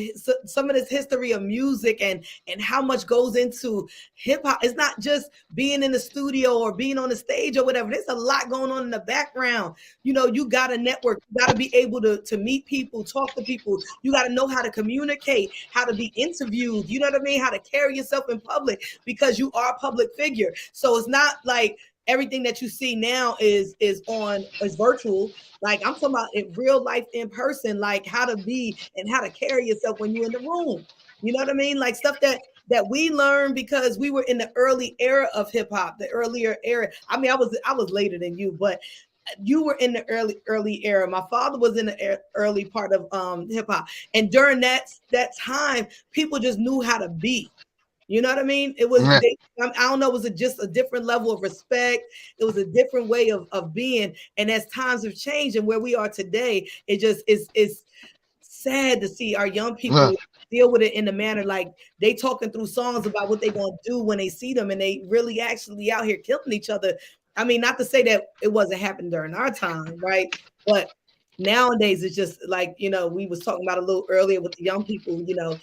some of this history of music and how much goes into hip hop. It's not just being in the studio or being on the stage or whatever. There's a lot going on in the background. You know, you got to network, you got to be able to meet people, talk to people. You got to know how to communicate, how to be interviewed. You know what I mean? How to carry yourself in public, because you are a public figure. So it's not like everything that you see now is virtual. Like, I'm talking about in real life, in person, like how to be and how to carry yourself when you're in the room. You know what I mean? Like stuff that we learned because we were in the early era of hip hop, the earlier era. I mean, I was later than you, but you were in the early era. My father was in the early part of hip hop, and during that time, people just knew how to be. You know what I mean? It was, I don't know, it was just a different level of respect. It was a different way of being. And as times have changed and where we are today, it just is sad to see our young people deal with it in the manner like they talking through songs about what they're going to do when they see them, and they really actually out here killing each other. I mean, not to say that it wasn't happening during our time, right? But nowadays it's just like, you know, we was talking about a little earlier with the young people, you know,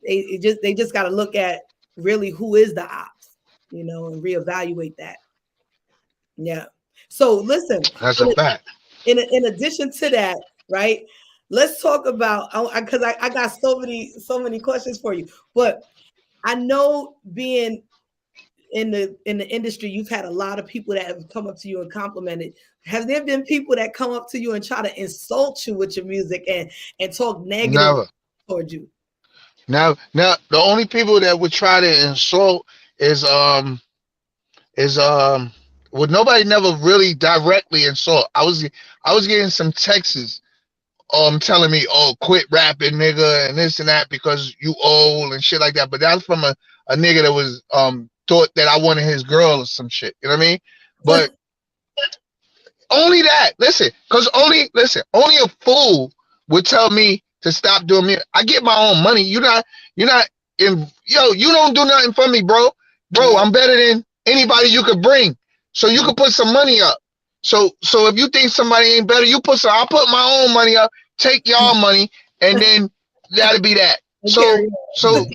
they just got to look at really who is the ops, you know, and reevaluate that. Yeah. So listen, that's a fact. In addition to that, right? Let's talk about, because I got so many questions for you. But I know being in the industry, you've had a lot of people that have come up to you and complimented. Have there been people that come up to you and try to insult you with your music and talk negative Never. towards you? Now, the only people that would try to insult is well, nobody never really directly insult. I was getting some texts telling me, oh, quit rapping, nigga, and this and that because you old and shit like that. But that's from a nigga that was thought that I wanted his girl or some shit. You know what I mean? But only that. Listen, only a fool would tell me to stop doing music. I get my own money. You're not in, you don't do nothing for me, bro. Bro, I'm better than anybody you could bring. So you could put some money up. So if you think somebody ain't better, I'll put my own money up, take y'all money, and then that'll be that. So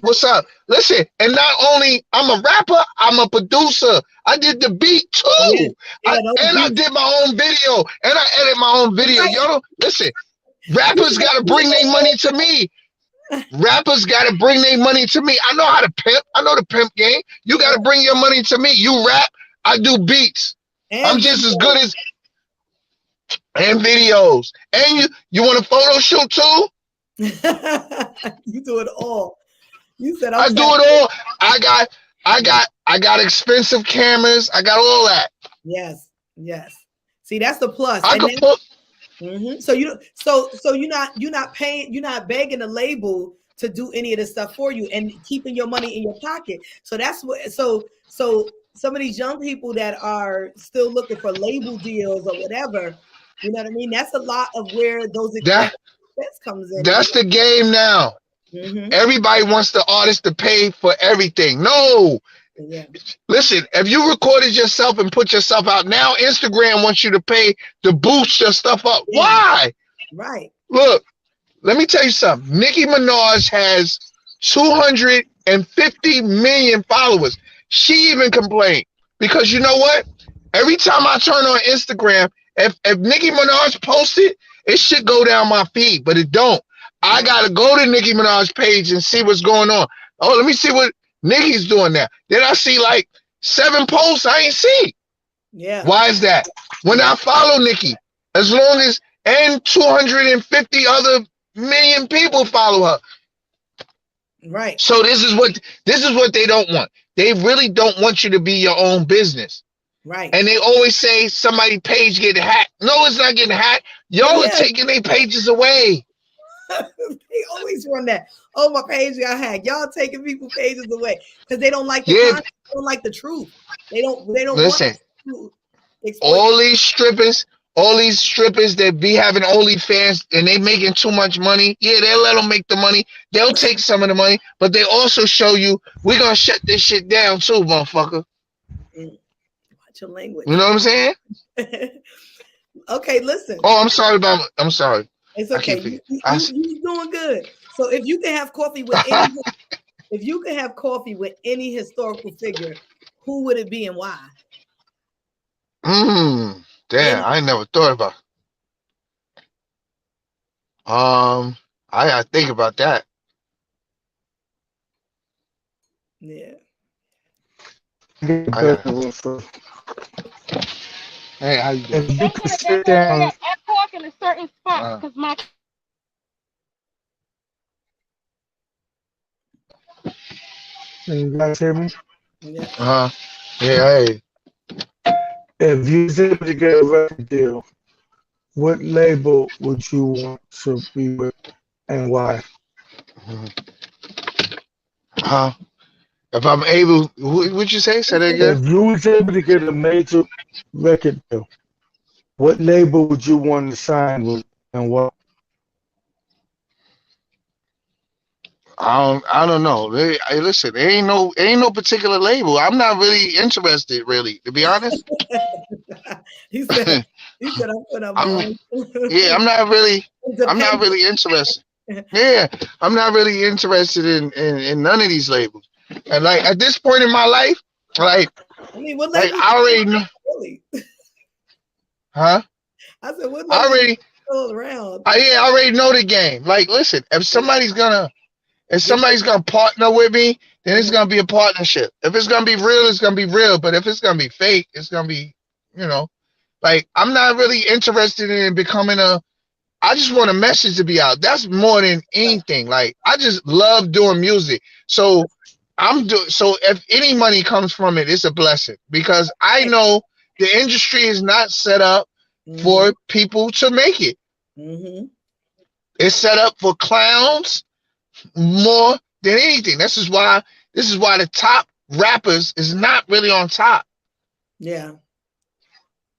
what's up? Listen, and not only I'm a rapper, I'm a producer. I did the beat too. I did my own video, and I edit my own video. Y'all don't listen. Rappers gotta bring their money to me. Rappers gotta bring their money to me. I know how to pimp. I know the pimp game. You gotta bring your money to me. You rap, I do beats. I'm just as good as and videos. And you want a photo shoot too? You do it all. You said I do it all. I got expensive cameras. I got all that. Yes. See, that's the plus. I could put. So you're not paying. You're not begging the label to do any of this stuff for you and keeping your money in your pocket. So that's what. So some of these young people that are still looking for label deals or whatever, you know what I mean? That's a lot of where those expense comes in. That's the game now. Everybody wants the artist to pay for everything. No. Yeah. Listen, if you recorded yourself and put yourself out, now Instagram wants you to pay to boost your stuff up. Yeah. Why? Right. Look, let me tell you something. Nicki Minaj has 250 million followers. She even complained because you know what? Every time I turn on Instagram, if Nicki Minaj posted, it should go down my feed, but it don't. I gotta go to Nicki Minaj's page and see what's going on. Oh, let me see what Nicki's doing now. Then I see like 7 posts I ain't see. Yeah. Why is that? When I follow Nicki, as long as and 250 other million people follow her. Right. So this is what they don't want. They really don't want you to be your own business. Right. And they always say somebody's page getting hacked. No, it's not getting hacked. Y'all are taking their pages away. They always run that. Oh, my page got hacked. Y'all taking people's pages away because they don't like the content, they don't like the truth. They don't listen. Want to all these strippers that be having OnlyFans and they making too much money. Yeah, they'll let them make the money. They'll take some of the money, but they also show you we're gonna shut this shit down too, motherfucker. Watch your language. You know what I'm saying? Okay, listen. Oh, I'm sorry. It's okay. You're doing good. So if you can have coffee with any historical figure, who would it be and why? Damn, I never thought about. I gotta think about that. Yeah. Hey, how you doing? If you could sit down and park in a certain spot because my. Can you guys hear me? Yeah. Yeah. Hey. If you was able to get a record deal, what label would you want to be with and why? If I'm able, what'd you say? Say that again. If you was able to get a major record deal, what label would you want to sign with and why? I don't know. Hey, listen, there ain't no particular label. I'm not really interested, really, to be honest. he said I'm put up my yeah, I'm not really interested. Yeah, I'm not really interested in none of these labels. And like at this point in my life, like what like I already know. Really? Huh? I said, what I already still around? I already know the game. Like, listen, if somebody's gonna If somebody's gonna partner with me, then it's gonna be a partnership. If it's gonna be real, it's gonna be real. But if it's gonna be fake, it's gonna be, you know, like I'm not really interested in becoming a. I just want a message to be out. That's more than anything. Like I just love doing music. So so if any money comes from it, it's a blessing because I know the industry is not set up for people to make it. It's set up for clowns more than anything. This is why the top rappers is not really on top. Yeah.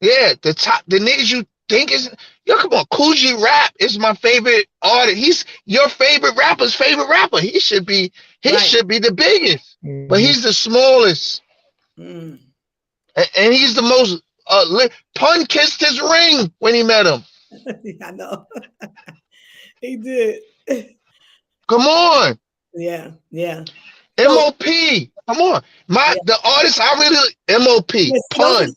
Yeah, the niggas you think is come on, Coogee Rap is my favorite artist. He's your favorite rapper's favorite rapper. He should be the biggest, but he's the smallest. And he's the most Pun kissed his ring when he met him. I know. He did. Come on. Yeah. MOP. Come on. The artist I really MOP. Pun.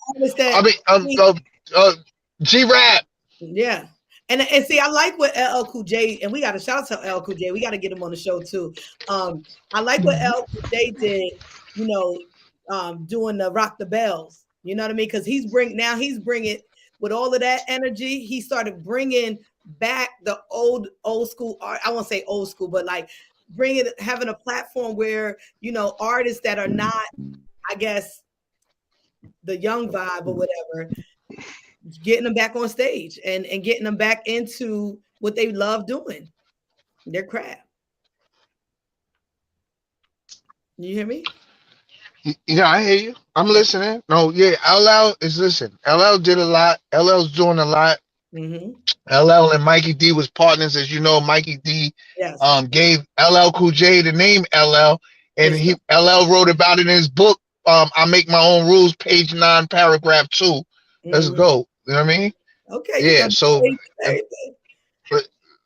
G-Rap. Yeah. And see, I like what LL Cool J, and we got to shout out to LL Cool J. We got to get him on the show too. I like what LL Cool J did, doing the Rock the Bells. You know what I mean? Because he's bringing with all of that energy. He started bringing back the old school art. I won't say old school, but like having a platform where artists that are not, I guess, the young vibe or whatever, getting them back on stage and getting them back into what they love doing, their craft. You hear me? Yeah, I hear you. I'm listening. No, yeah, LL is listening. LL did a lot. LL's doing a lot. LL and Mikey D was partners, as you know. Mikey D gave LL Cool J the name LL, and LL wrote about it in his book. I Make My Own Rules, page 9, paragraph 2. Let's go. You know what I mean? Okay. Yeah. So,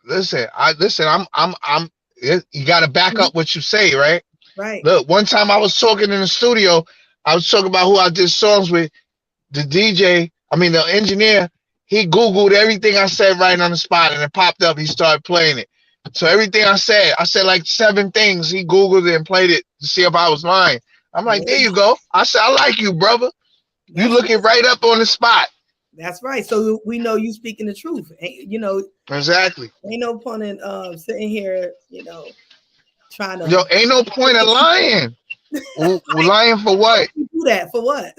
listen. I'm. You got to back up what you say, right? Right. Look, one time I was talking in the studio. I was talking about who I did songs with. The DJ, the engineer. He Googled everything I said right on the spot, and it popped up. He started playing it. So everything I said like 7 things. He Googled it and played it to see if I was lying. I'm like, there you go. I said, I like you, brother. You looking right up on the spot. That's right. So we know you speaking the truth. Exactly. Ain't no point in sitting here, trying to. Yo, ain't no point in lying. Lying for what? You do that for what?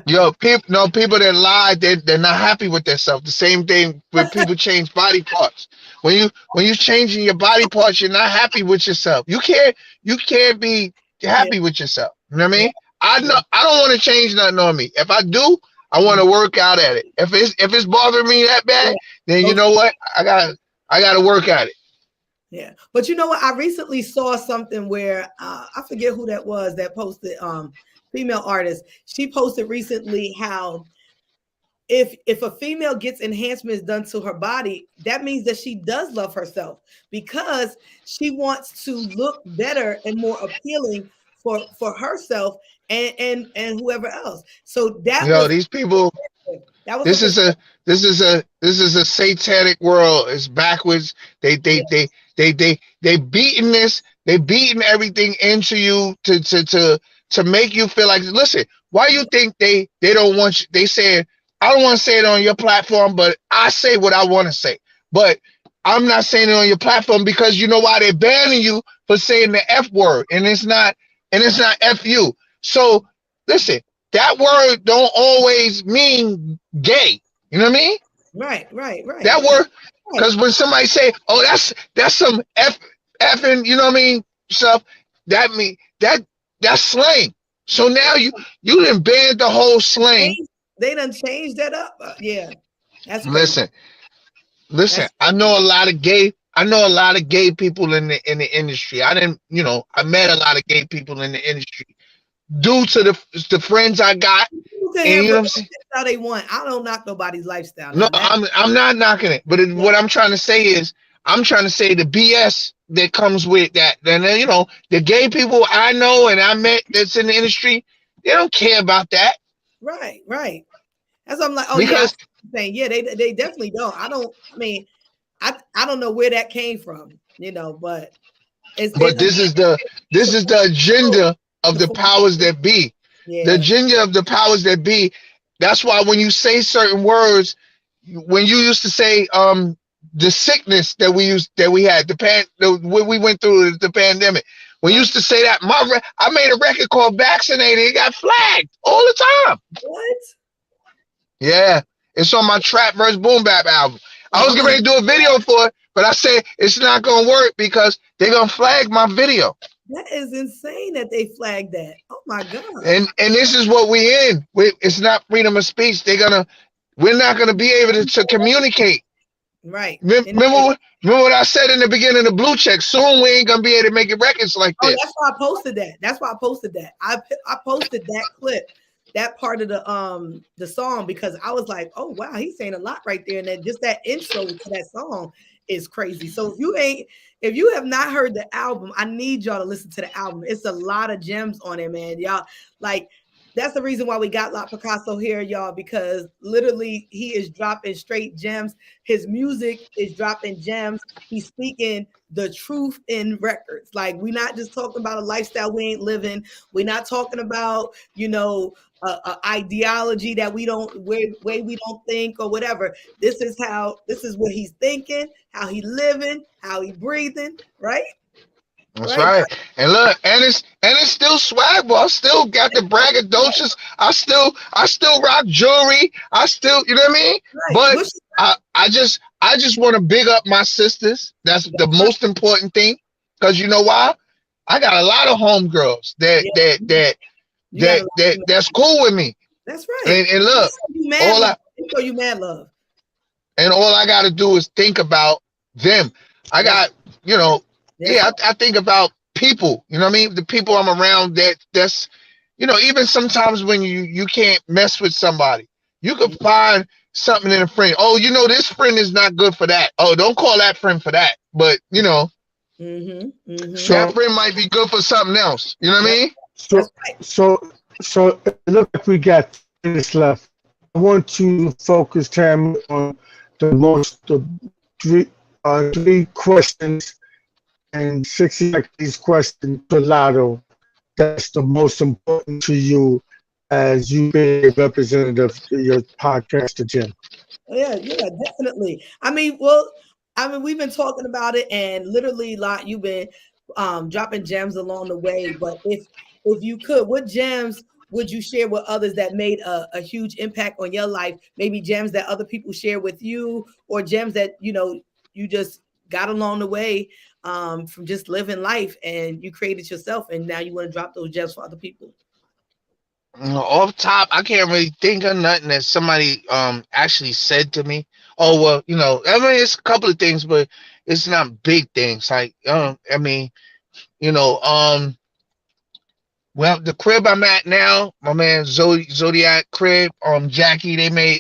Yo, people that lie, they're not happy with themselves. The same thing when people change body parts. When you changing your body parts, you're not happy with yourself. You can't be happy with yourself. You know what I mean? I don't want to change nothing on me. If I do, I want to work out at it. If it's bothering me that bad, then you know what? I gotta work at it. Yeah, but you know what? I recently saw something where I forget who that was that posted. Female artist. She posted recently how if a female gets enhancements done to her body, that means that she does love herself because she wants to look better and more appealing for herself and whoever else. So these people. This is a satanic world. It's backwards. They beating this. They beating everything into you to make you feel like. Listen, why you think they don't want you? They said, I don't want to say it on your platform, but I say what I want to say. But I'm not saying it on your platform because you know why they're banning you for saying the F word, and it's not F you. So listen, that word don't always mean gay. You know what I mean? Right. That word, because when somebody say, "Oh, that's some effing," you know what I mean, stuff. That mean that's slang. So now you done banned the whole slang. They done changed that up. Yeah, that's crazy. Listen. I know a lot of gay people in the industry. I met a lot of gay people in the industry due to the friends I got. And you know what I'm saying? How they want. I don't knock nobody's lifestyle. No, I'm not knocking it. But what I'm trying to say is, the BS that comes with that. Then the gay people I know and I met that's in the industry, they don't care about that. Right. That's what I'm like. Oh, because, yeah, they definitely don't. I don't know where that came from, but But this is the agenda of the powers that be. The Yeah. agenda of the powers that be. That's why when you say certain words, when you used to say the sickness that we had, when we went through the pandemic, when you used to say that, I made a record called Vaccinated. It got flagged all the time. What? Yeah, it's on my Trap vs. Boom Bap album. I was getting ready to do a video for it, but I said it's not gonna work because they're gonna flag my video. That is insane that they flagged that. Oh my God. And this is what we in. It's not freedom of speech. We're not gonna be able to communicate. Right. Remember what I said in the beginning of the Blue Check. Soon we ain't gonna be able to make records like this. Oh, that's why I posted that. I posted that clip, that part of the song, because I was like, oh wow, he's saying a lot right there. And then just that intro to that song is crazy. So if you have not heard the album, I need y'all to listen to the album. It's a lot of gems on it, man. Y'all, like, that's the reason why we got Pacasso here, y'all, because literally he is dropping straight gems. His music is dropping gems. He's speaking the truth in records. Like, we're not just talking about a lifestyle we ain't living. We're not talking about, a ideology that we don't way we don't think or whatever. This is what he's thinking, how he living, how he breathing, right? That's right. And look, and it's still swag, but I still got the braggadocious. I still rock jewelry. I still, you know what I mean? Right. But I just want to big up my sisters. That's the most important thing. Because you know why? I got a lot of homegirls that's cool with me. That's right. And look, you mad love. And all I got to do is think about them. I got, I think about people, you know what I mean? The people I'm around that's, even sometimes when you can't mess with somebody, you can find something in a friend. Oh, this friend is not good for that. Oh, don't call that friend for that. But, that friend might be good for something else. You know what I mean? So it looks like we got minutes left. I want to focus, Tammy, on the three questions and 60 seconds question to Lotto. That's the most important to you as you being a representative of your podcast, the G.E.M. Yeah, definitely. We've been talking about it, and literally, Lot, you've been dropping gems along the way. But if you could, what gems would you share with others that made a huge impact on your life? Maybe gems that other people share with you, or gems that you just got along the way from just living life, and you created yourself, and now you want to drop those gems for other people. Off top, I can't really think of nothing that somebody actually said to me. Oh well, it's a couple of things, but it's not big things. Like well, the crib I'm at now, my man Zodiac crib, Jackie, they made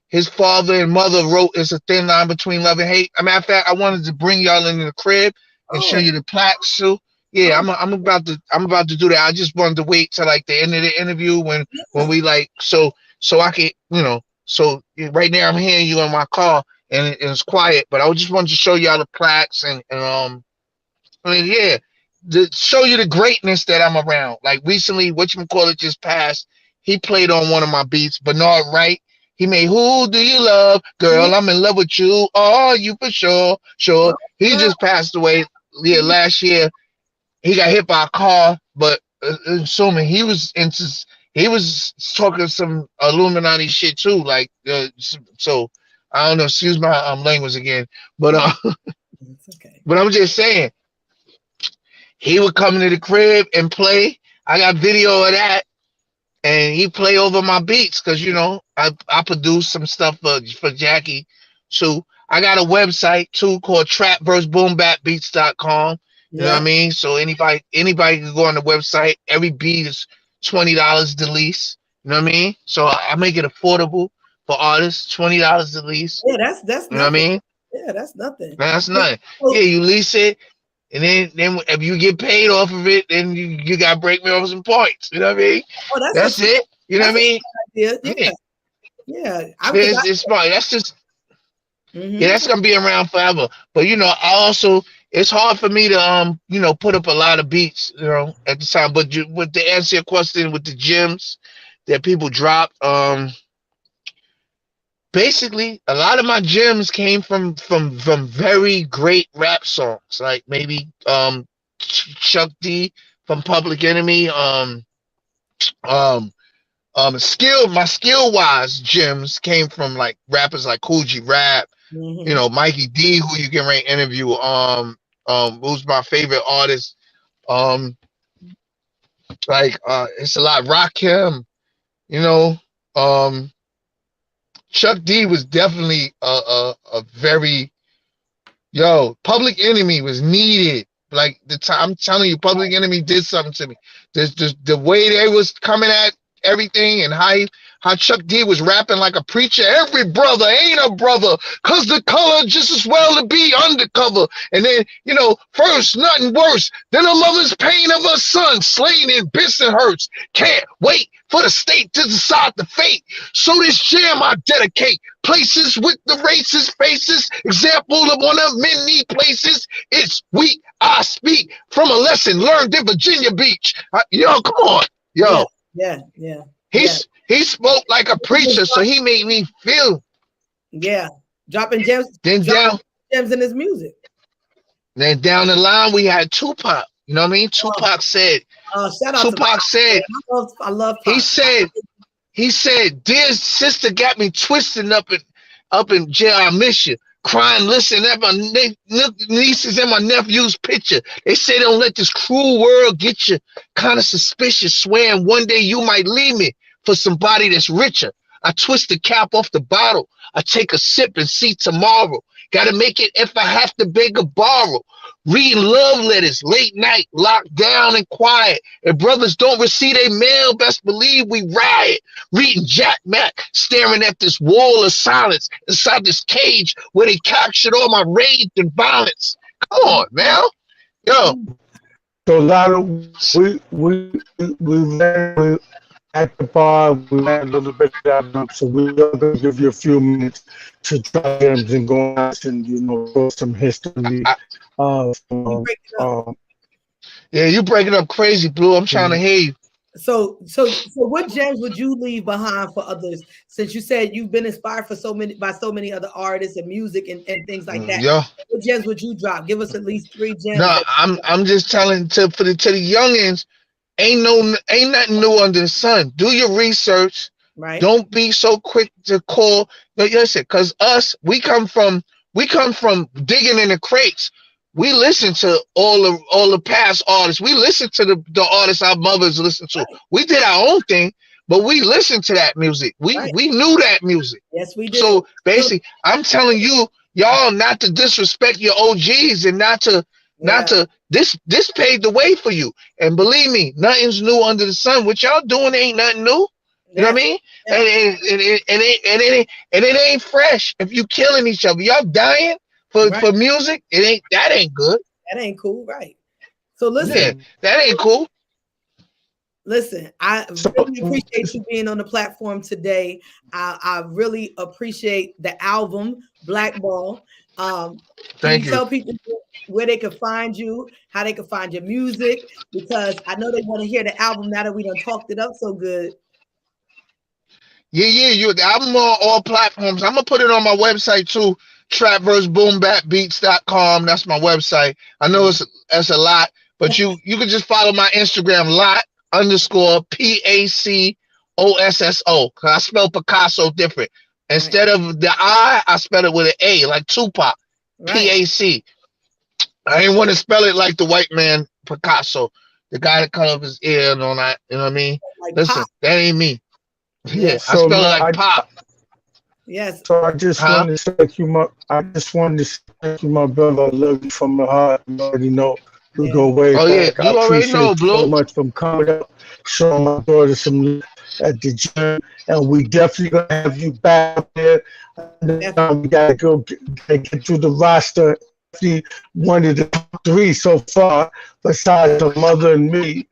his father and mother wrote "It's a Thin Line Between Love and Hate." As a matter of fact, I wanted to bring y'all into the crib and show you the plaques too. Yeah, I'm about to do that. I just wanted to wait till like the end of the interview when we so I can so right now I'm hearing you in my car and it's quiet, but I just wanted to show y'all the plaques and to show you the greatness that I'm around. Like recently, whatchamacallit just passed. He played on one of my beats, Bernard Wright. He made "Who Do You Love, Girl? I'm in love with you. Oh, you for sure, sure." He just passed away last year. He got hit by a car, but assuming he was talking some Illuminati shit too. Like so, I don't know. Excuse my language again, but it's okay. But I'm just saying. He would come into the crib and play. I got video of that, and he play over my beats because I produce some stuff for Jackie too. I got a website too called trapverseboombapbeats.com. You know what I mean? So anybody can go on the website. Every beat is $20 the least. You know what I mean? So I make it affordable for artists. $20 the least. Yeah, that's you know what I mean? Yeah, that's nothing. That's nothing. Yeah, you lease it. And then if you get paid off of it, then you got to break me over some points. You know what I mean? Oh, that's it. You know what I mean? Yeah. It's smart. That's just, that's going to be around forever. But, I also it's hard for me to put up a lot of beats, at the time. But with the answer your question with the gems that people dropped, basically a lot of my gems came from very great rap songs, like maybe Chuck D from Public Enemy, my skill wise gems came from like rappers like Cool G Rap, Mikey D, who you can rate interview, who's my favorite artist, it's a lot Rakim, Chuck D was definitely a very Public Enemy was needed. Like the time, I'm telling you, Public Enemy did something to me. There's the way they was coming at everything, and how Chuck D was rapping like a preacher. Every brother ain't a brother, cause the color just as well to be undercover. And then, first nothing worse than a mother's pain of her son slain in Bensonhurst. Can't wait for the state to decide the fate. So this jam I dedicate places with the racist faces. Example of one of many places. It's weak. I speak from a lesson learned in Virginia Beach. Come on, Yeah. He spoke like a preacher, so he made me feel. Yeah, dropping gems. Gems in his music. Then down the line we had Tupac. You know what I mean? Tupac said. Shout out Tupac to said. I love. Pop. He said, dear sister got me twisting up in jail. I miss you. Crying, listening at my nieces and my nephew's picture. They say don't let this cruel world get you kind of suspicious, swearing one day you might leave me for somebody that's richer. I twist the cap off the bottle. I take a sip and see tomorrow. Gotta make it if I have to beg or borrow. Reading love letters, late night, locked down and quiet. If brothers don't receive their mail, best believe we riot. Reading Jack Mack, staring at this wall of silence inside this cage where they captured all my rage and violence. Come on, man. So Lotto, we ran at the bar, we ran a little bit of that, so we're gonna give you a few minutes to try gems and go out and go some history. Yeah, you breaking up crazy, Blue. I'm trying to hear you. So what gems would you leave behind for others? Since you said you've been inspired by so many other artists and music and things like that. Yeah. What gems would you drop? Give us at least 3 gems. No, I'm just telling to the youngins, ain't nothing new under the sun. Do your research. Right. Don't be so quick to call. Listen, because we come from digging in the crates. We listen to all the past artists. We listen to the artists our mothers listened to. Right. We did our own thing, but we listened to that music. We knew that music. Yes, we did. So basically, I'm telling you, y'all not to disrespect your OGs and not to this paved the way for you. And believe me, nothing's new under the sun. What y'all doing ain't nothing new. You know what I mean? Yeah. And it ain't fresh. If you killing each other, y'all dying for music, that ain't good. That ain't cool, right? So listen, that ain't cool. Listen, I really appreciate you being on the platform today. I really appreciate the album Blackball. Thank you. Tell people where they can find you, how they can find your music, because I know they want to hear the album now that we done talked it up so good. Yeah. The album on all platforms. I'm gonna put it on my website too. trapverseBoomBapBeats.com. That's my website. I know it's a lot, but you can just follow my Instagram, lot_PACOSSO. Cause I spell Pacasso different. Instead of the I spell it with an A, like Tupac. PAC. I didn't want to spell it like the white man Pacasso, the guy that cut off his ear and all that. You know what I mean? Like listen, Pop. That ain't me. Yeah, so I spell it like Pop. Yes. So I just wanted to thank you, my brother. I love you from the heart. You already know we go way back. You already know, Blue. So much from coming up, showing my daughter some at the gym, and we definitely gonna have you back there. We gotta get through the roster. One of the top 3 so far, besides the mother and me.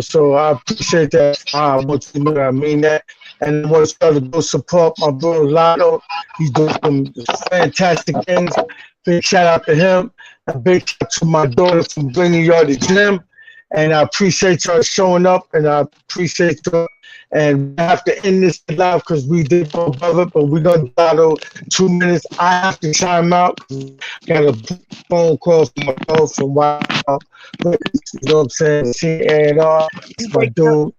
So I appreciate that. I want you to know that I mean that. And I want y'all to go support my bro Lotto. He's doing some fantastic things. Big shout out to him. A big shout out to my daughter for bringing y'all to G.E.M. And I appreciate y'all showing up, and I appreciate y'all. And we have to end this live because we did go above it, but we're going to battle 2 minutes. I have to chime out. Got a phone call from my girl from Wow. You know what I'm saying? C-A-N-R. It's my dude.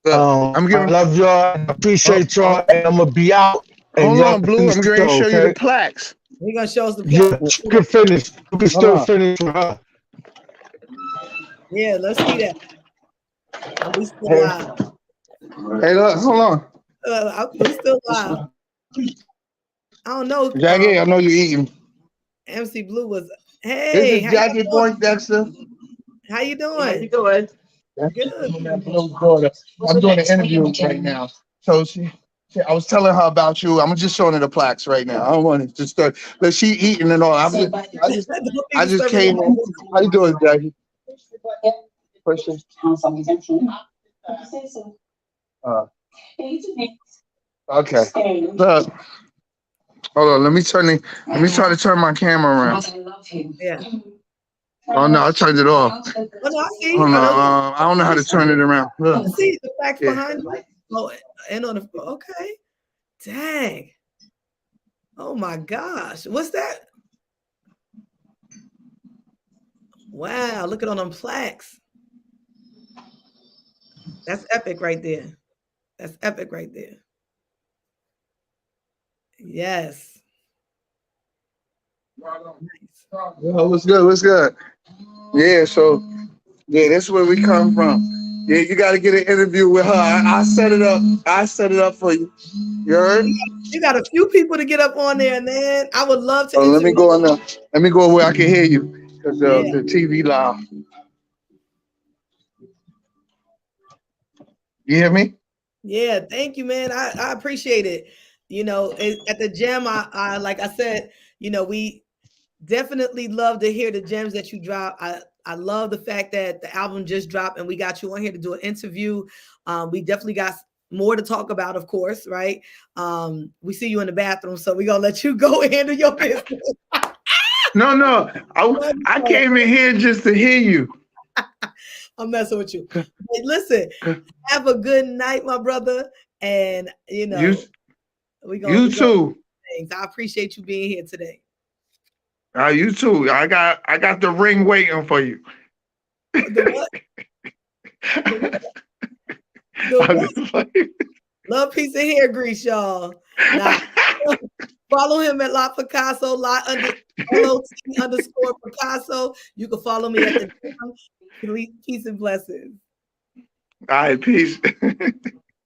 So, I'm I giving. love y'all. I appreciate y'all. And I'm going to be out. And Hold y'all on, Blue. I'm going to show you the plaques. We're gonna show us the Yeah, plaques. you can finish. You can still finish with her. Yeah, let's see that. We still live. Hey, look, hold on. We still live. I don't know. Jackie, I know you're eating. MC Blue was. This Hey, is Jackie Poindexter. how you doing? How you doing? Good. I'm doing an interview right now. So I was telling her about you. I'm just showing her the plaques right now. I don't want to just start, but she eating and all. I just came in. How you doing, Jackie? Question. Okay. Look. Hold on. Let me try to turn my camera around. Yeah. Oh no, I turned it off. Oh, no, I see. Hold on. I don't know how to turn it around. Look. I see the plaques behind you. Oh, and on the okay. Dang. Oh my gosh. What's that? Wow, look at all them plaques. That's epic right there. That's epic right there. Yes. Nice. Well, what's good? What's good? Yeah, so that's where we come from. Yeah, you got to get an interview with her. I set it up. I set it up for you. You heard? You got a few people to get up on there, man. I would love to. Oh, let me go on there. Let me go where I can hear you because Yeah. the TV loud. You hear me? Yeah, thank you, man. I appreciate it. You know, at the G.E.M, I like I said, you know, we definitely love to hear the gems that you drop. I love the fact that the album just dropped and we got you on here to do an interview. We definitely got more to talk about, of course, right? We see you in the bathroom, so we're gonna let you go handle your business. No. I came in here just to hear you. I'm messing with you. Hey, listen, have a good night, my brother. And you know, you too. I appreciate you being here today. You too. I got the ring waiting for you. The what? The what? Love, peace, and hair grease, y'all. Now, follow him at La Pacasso, LOT _Pacasso. You can follow me at the G.E.M. Peace and blessings. All right, peace.